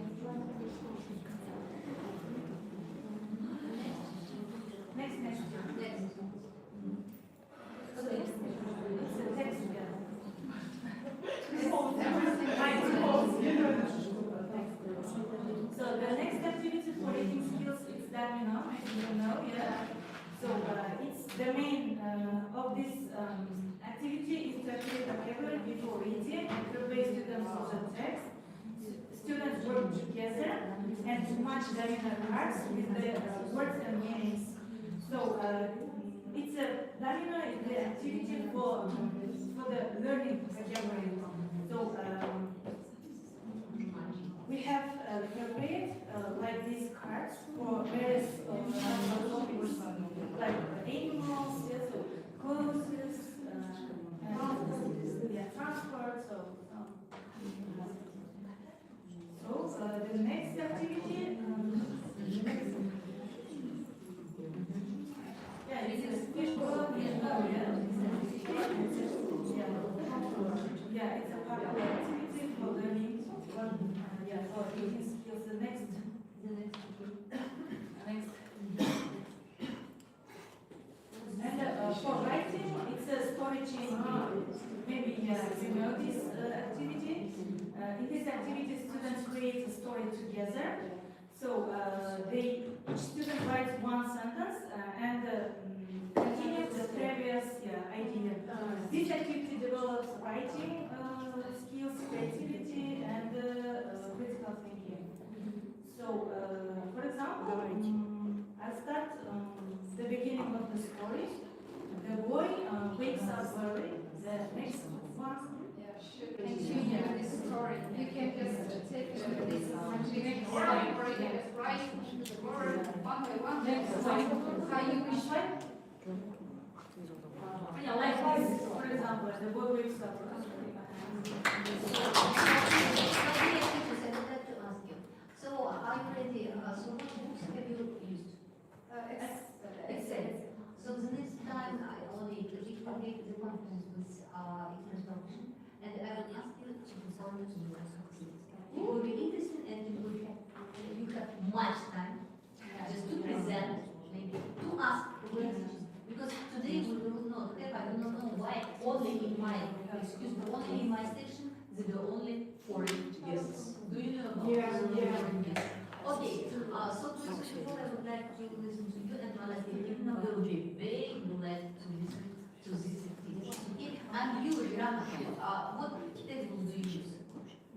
Next. So it's a text. So the next activity for reading skills is domino, you know, yeah. So it's the main of this activity is to activate vocabulary before reading and prepare students for the text. Students work together and to match domino cards with the words and meanings. So it's a domino is the activity for the learning vocabulary. So we have prepared like these cards for various topics, like animals, yes, clothes, transport. So the next activity. This is fish bowl. Yeah, it's a popular activity for learning. For reading skills. The next. And for writing, it's a story chain. Maybe you know this activity. In this activity, students create a story together. So each student writes one sentence and continues the previous idea. This activity develops writing skills, creativity, and critical thinking. So, for example, I'll start the beginning of the story. the boy wakes up early. The next one. Continue this story. You can just take this next slide, or you can just write the word one by one. Next slide. How you wish. Yeah, likewise, for example, the boy wakes up. So, are you ready? So, what books have you used? Excel. So, the next time I only recreate the conference with expression, and I will ask you to perform it to your success. It will be interesting, and you have much time just to present, maybe to ask questions. Because today we will not have, I do not know why, only in my section, there were only 4 guests. Do you know about Yeah. Okay, so first of all, I would like to listen to you, and Valentina will be very glad to listen to this activity. Okay? And you, Rama, what textbooks do you use?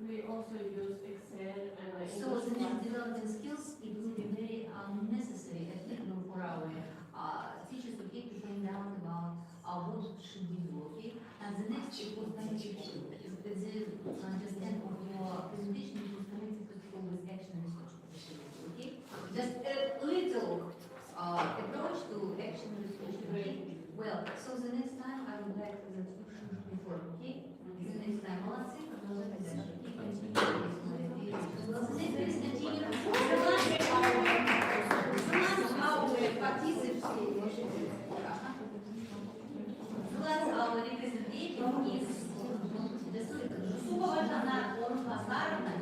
We also use Excel and So the next development skills, it will be very necessary, applicable for our teachers, okay, to find out about what should we do, okay? And the next important thing is the understand of your presentation, which is connected with action and research, okay? Just a little approach to action and research, okay? Well, so the next time I would like that you should perform, okay? The next time, молодцы, продолжайте дальше. Our representative is the Supervajana Orma Sarna,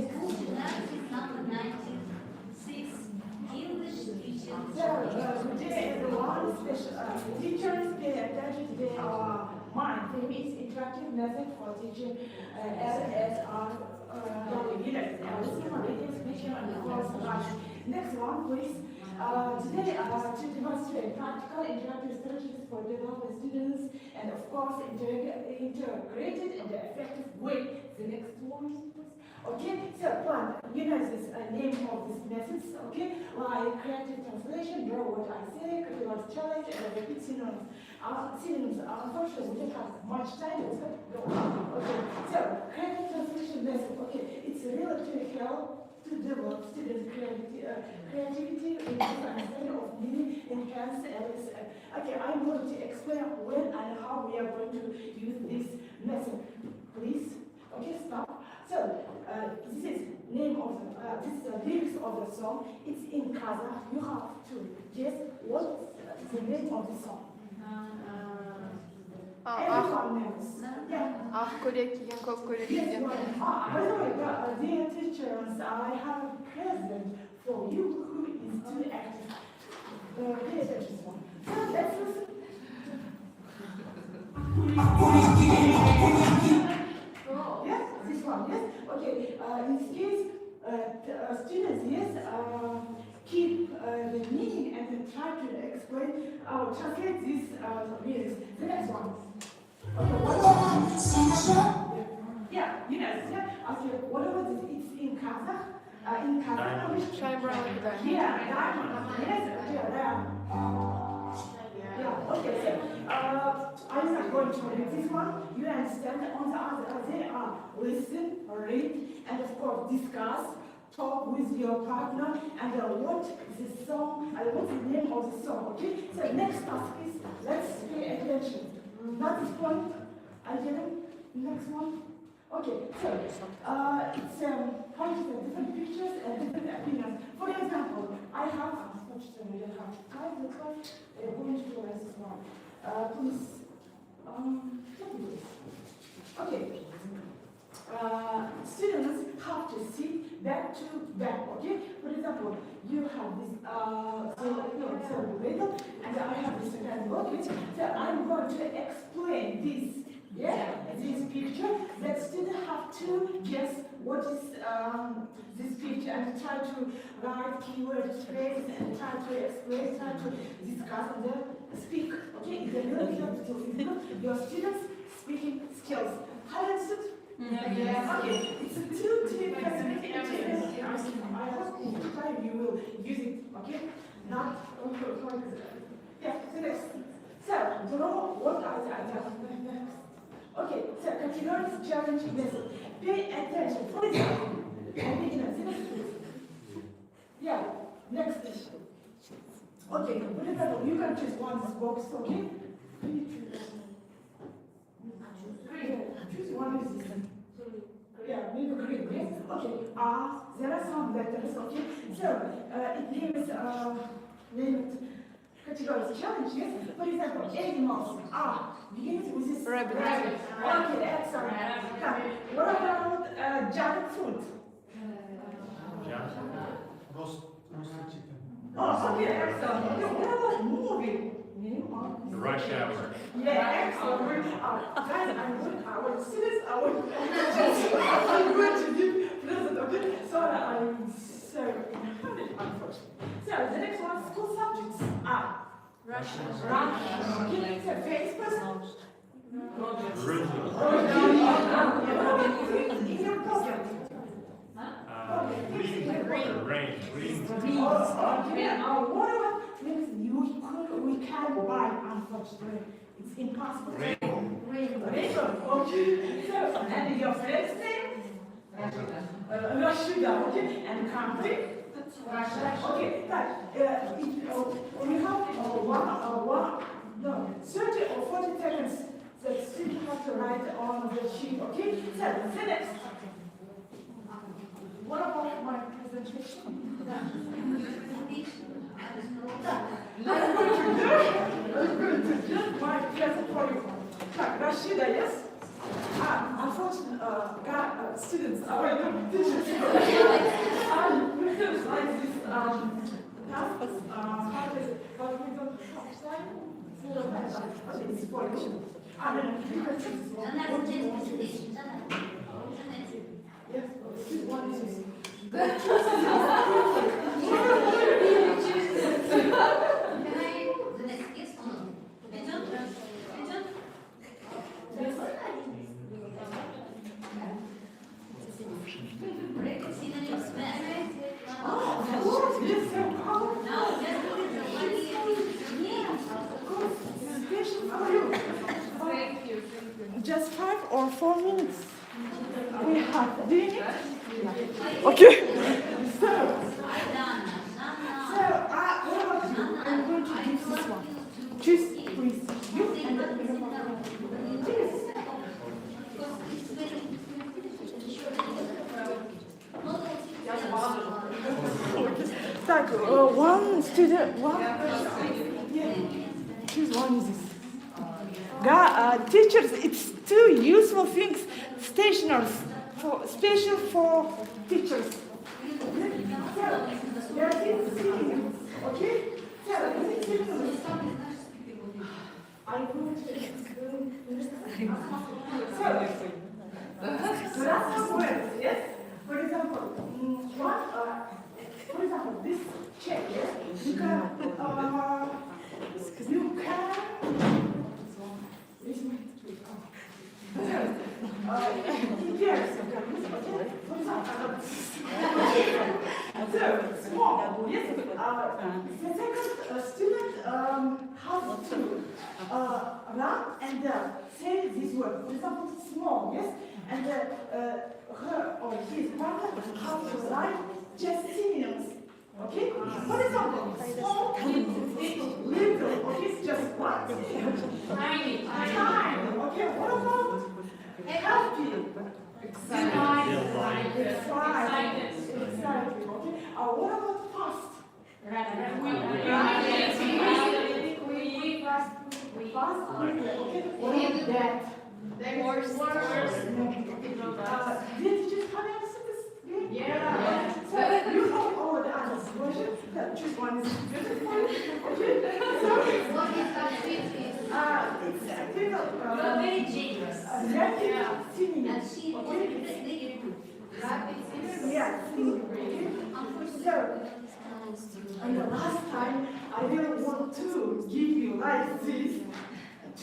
school gymnastics number 96, English teacher. Today, everyone, teachers pay attention to their mind. For me, it's interactive method for teaching LSR. Next one, please. Today, to demonstrate practical interactive strategies for developing students and, of course, integrated and effective way. The next one, please. Okay, so one, you know this name of this methods, okay? Like creative translation, draw what I say, critical challenge, and repeat synonyms. Synonyms, unfortunately, we don't have much time, so go on. Okay, so creative translation method, okay, it's really to help to develop students' creativity, understanding of meaning, enhance LSM. Okay, I'm going to explain when and how we are going to use this method. Please, okay, stop. So, this is name of this is the lyrics of the song. It's in Kazakh. You have to guess what's the name of the song. Everyone knows. Yeah. Ah, Korek, Yankov Korek. Yes, by the way, dear teachers, I have a present for you who is too active. Pay attention one. So let's listen. Yes, this one, yes? Okay, in this case, students, yes, keep the meaning and then try to explain, translate these lyrics. The next one. Okay, what about yeah, you know, yeah. Okay, what about this? It's in Kazakh. In Kazakh. Yeah, yes, yeah. Yeah, okay, so I'm not going to read this one. You understand on the other, they are listen, read, and of course discuss, talk with your partner, and what the song, what's the name of the song, okay? So next task is, let's pay attention. Not this one, I get it? Next one. Okay, so it's pointing at different pictures and different opinions. For example, I have, unfortunately, I don't have time, that's why I'm going to do this one. Please, okay. Students have to sit back to back, okay? For example, you have this label, and I have this kind of okay. So I'm going to explain this. Yeah, this picture, that students have to guess what is this picture and try to write keywords, phrases, and try to explain, try to discuss and then speak. Okay, it's a really helpful to improve your students' speaking skills. How is it? Yeah. Okay, it's a two-tip facility. I hope in time you will use it. Okay, not yeah. The next. So, draw what are the items? Okay, so categories challenge method. Pay attention. For example, yeah, next issue. Okay, for example, you can choose one box, okay? Green. Choose one is this. Yeah, maybe green, yes? Okay, there are some letters, okay? So, it gives, categories challenge, yes? For example, animals, begins with this rabbit. Okay, excellent. What about jackfruit? Roasted chicken. Oh, okay, excellent. Okay, what about movie? Rush Hour. Yeah, excellent. Guys, our students, I'm going to give present, okay? So, I'm so unfortunate. So, the next one, school subjects are Russian. Okay, so famous person. In your pocket. What about things we can buy, unfortunately? It's impossible. Rainbow. Okay. So, and your friend's name? Rashida. Okay. And country? Russia. Okay. We have 30 or 40 seconds that students have to write on the sheet. Okay. So, the next. What about my presentation? I'm going to do my present for you. Rashida, yes? Unfortunately, students are not teachers. We have like this tasks, how is it? But we don't have time. So, it's for you. You can choose this one. Yes, this one is just 5 or 4 minutes. We have doing it. Okay. So what about you? I'm going to use this one. Choose, please. You and please. Так, one student, one person. Yeah. Choose one is this. Teachers, it's 2 useful things, stationers, special for teachers. Okay? I go so there are some words, yes? For example, this check, yes? You can so, small, yes. The second student has to run and say this word. For example, small, yes. And her or his partner has to write just synonyms. Okay? For example, small, little, okay, just what? Tiny. Tiny. Okay, what about happy? Excited. Okay. What about fast? Fast. Okay. What about that? Worse. Did you just have this? Yeah. So you know all the answers. Choose one is beautiful. Okay. So what is that? It's very generous. And she yeah. So, and the last time, I didn't want to give you like this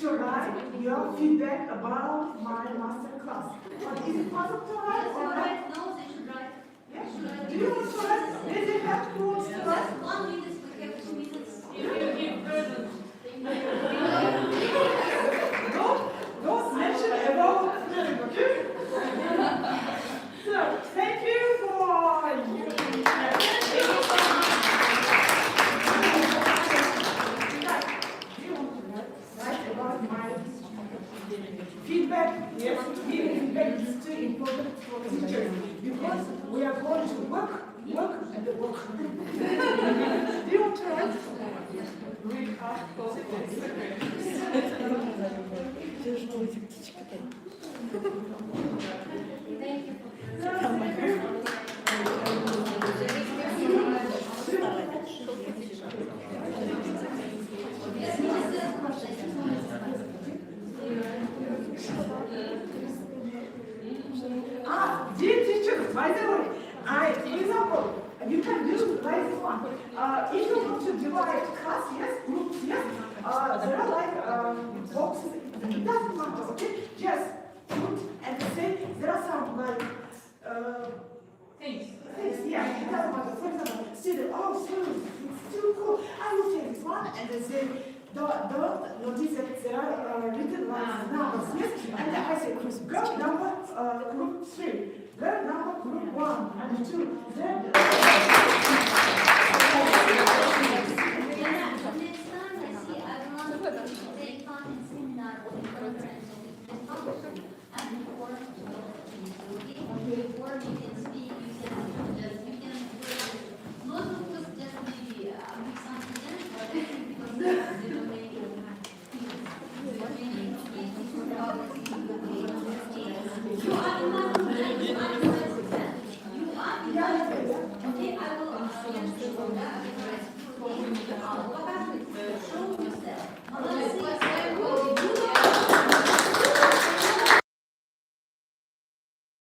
to write your feedback about my master class. But is it possible to write or not? No, they should write. Yeah. Do you want to write? Does it have to write? 1 minute, we have 2 minutes. If you give present. Don't mention about feeling, okay? So, thank you for write about my feedback. Yes, feedback is too important for teachers because we are going to work and work. Do you want to write? Read Thank you. Dear teachers, by the way, for example, you can do like this one. If you want to divide class, yes, groups, yes, there are like boxes. It doesn't matter, okay? Just put and say there are some like Things. yeah, it doesn't matter. For example, student, oh, student, it's too cool. I will take this one and then say. Don't notice that there are written lines numbers, yes? And I say, girl number group 3, girl number group 1 and 2. Then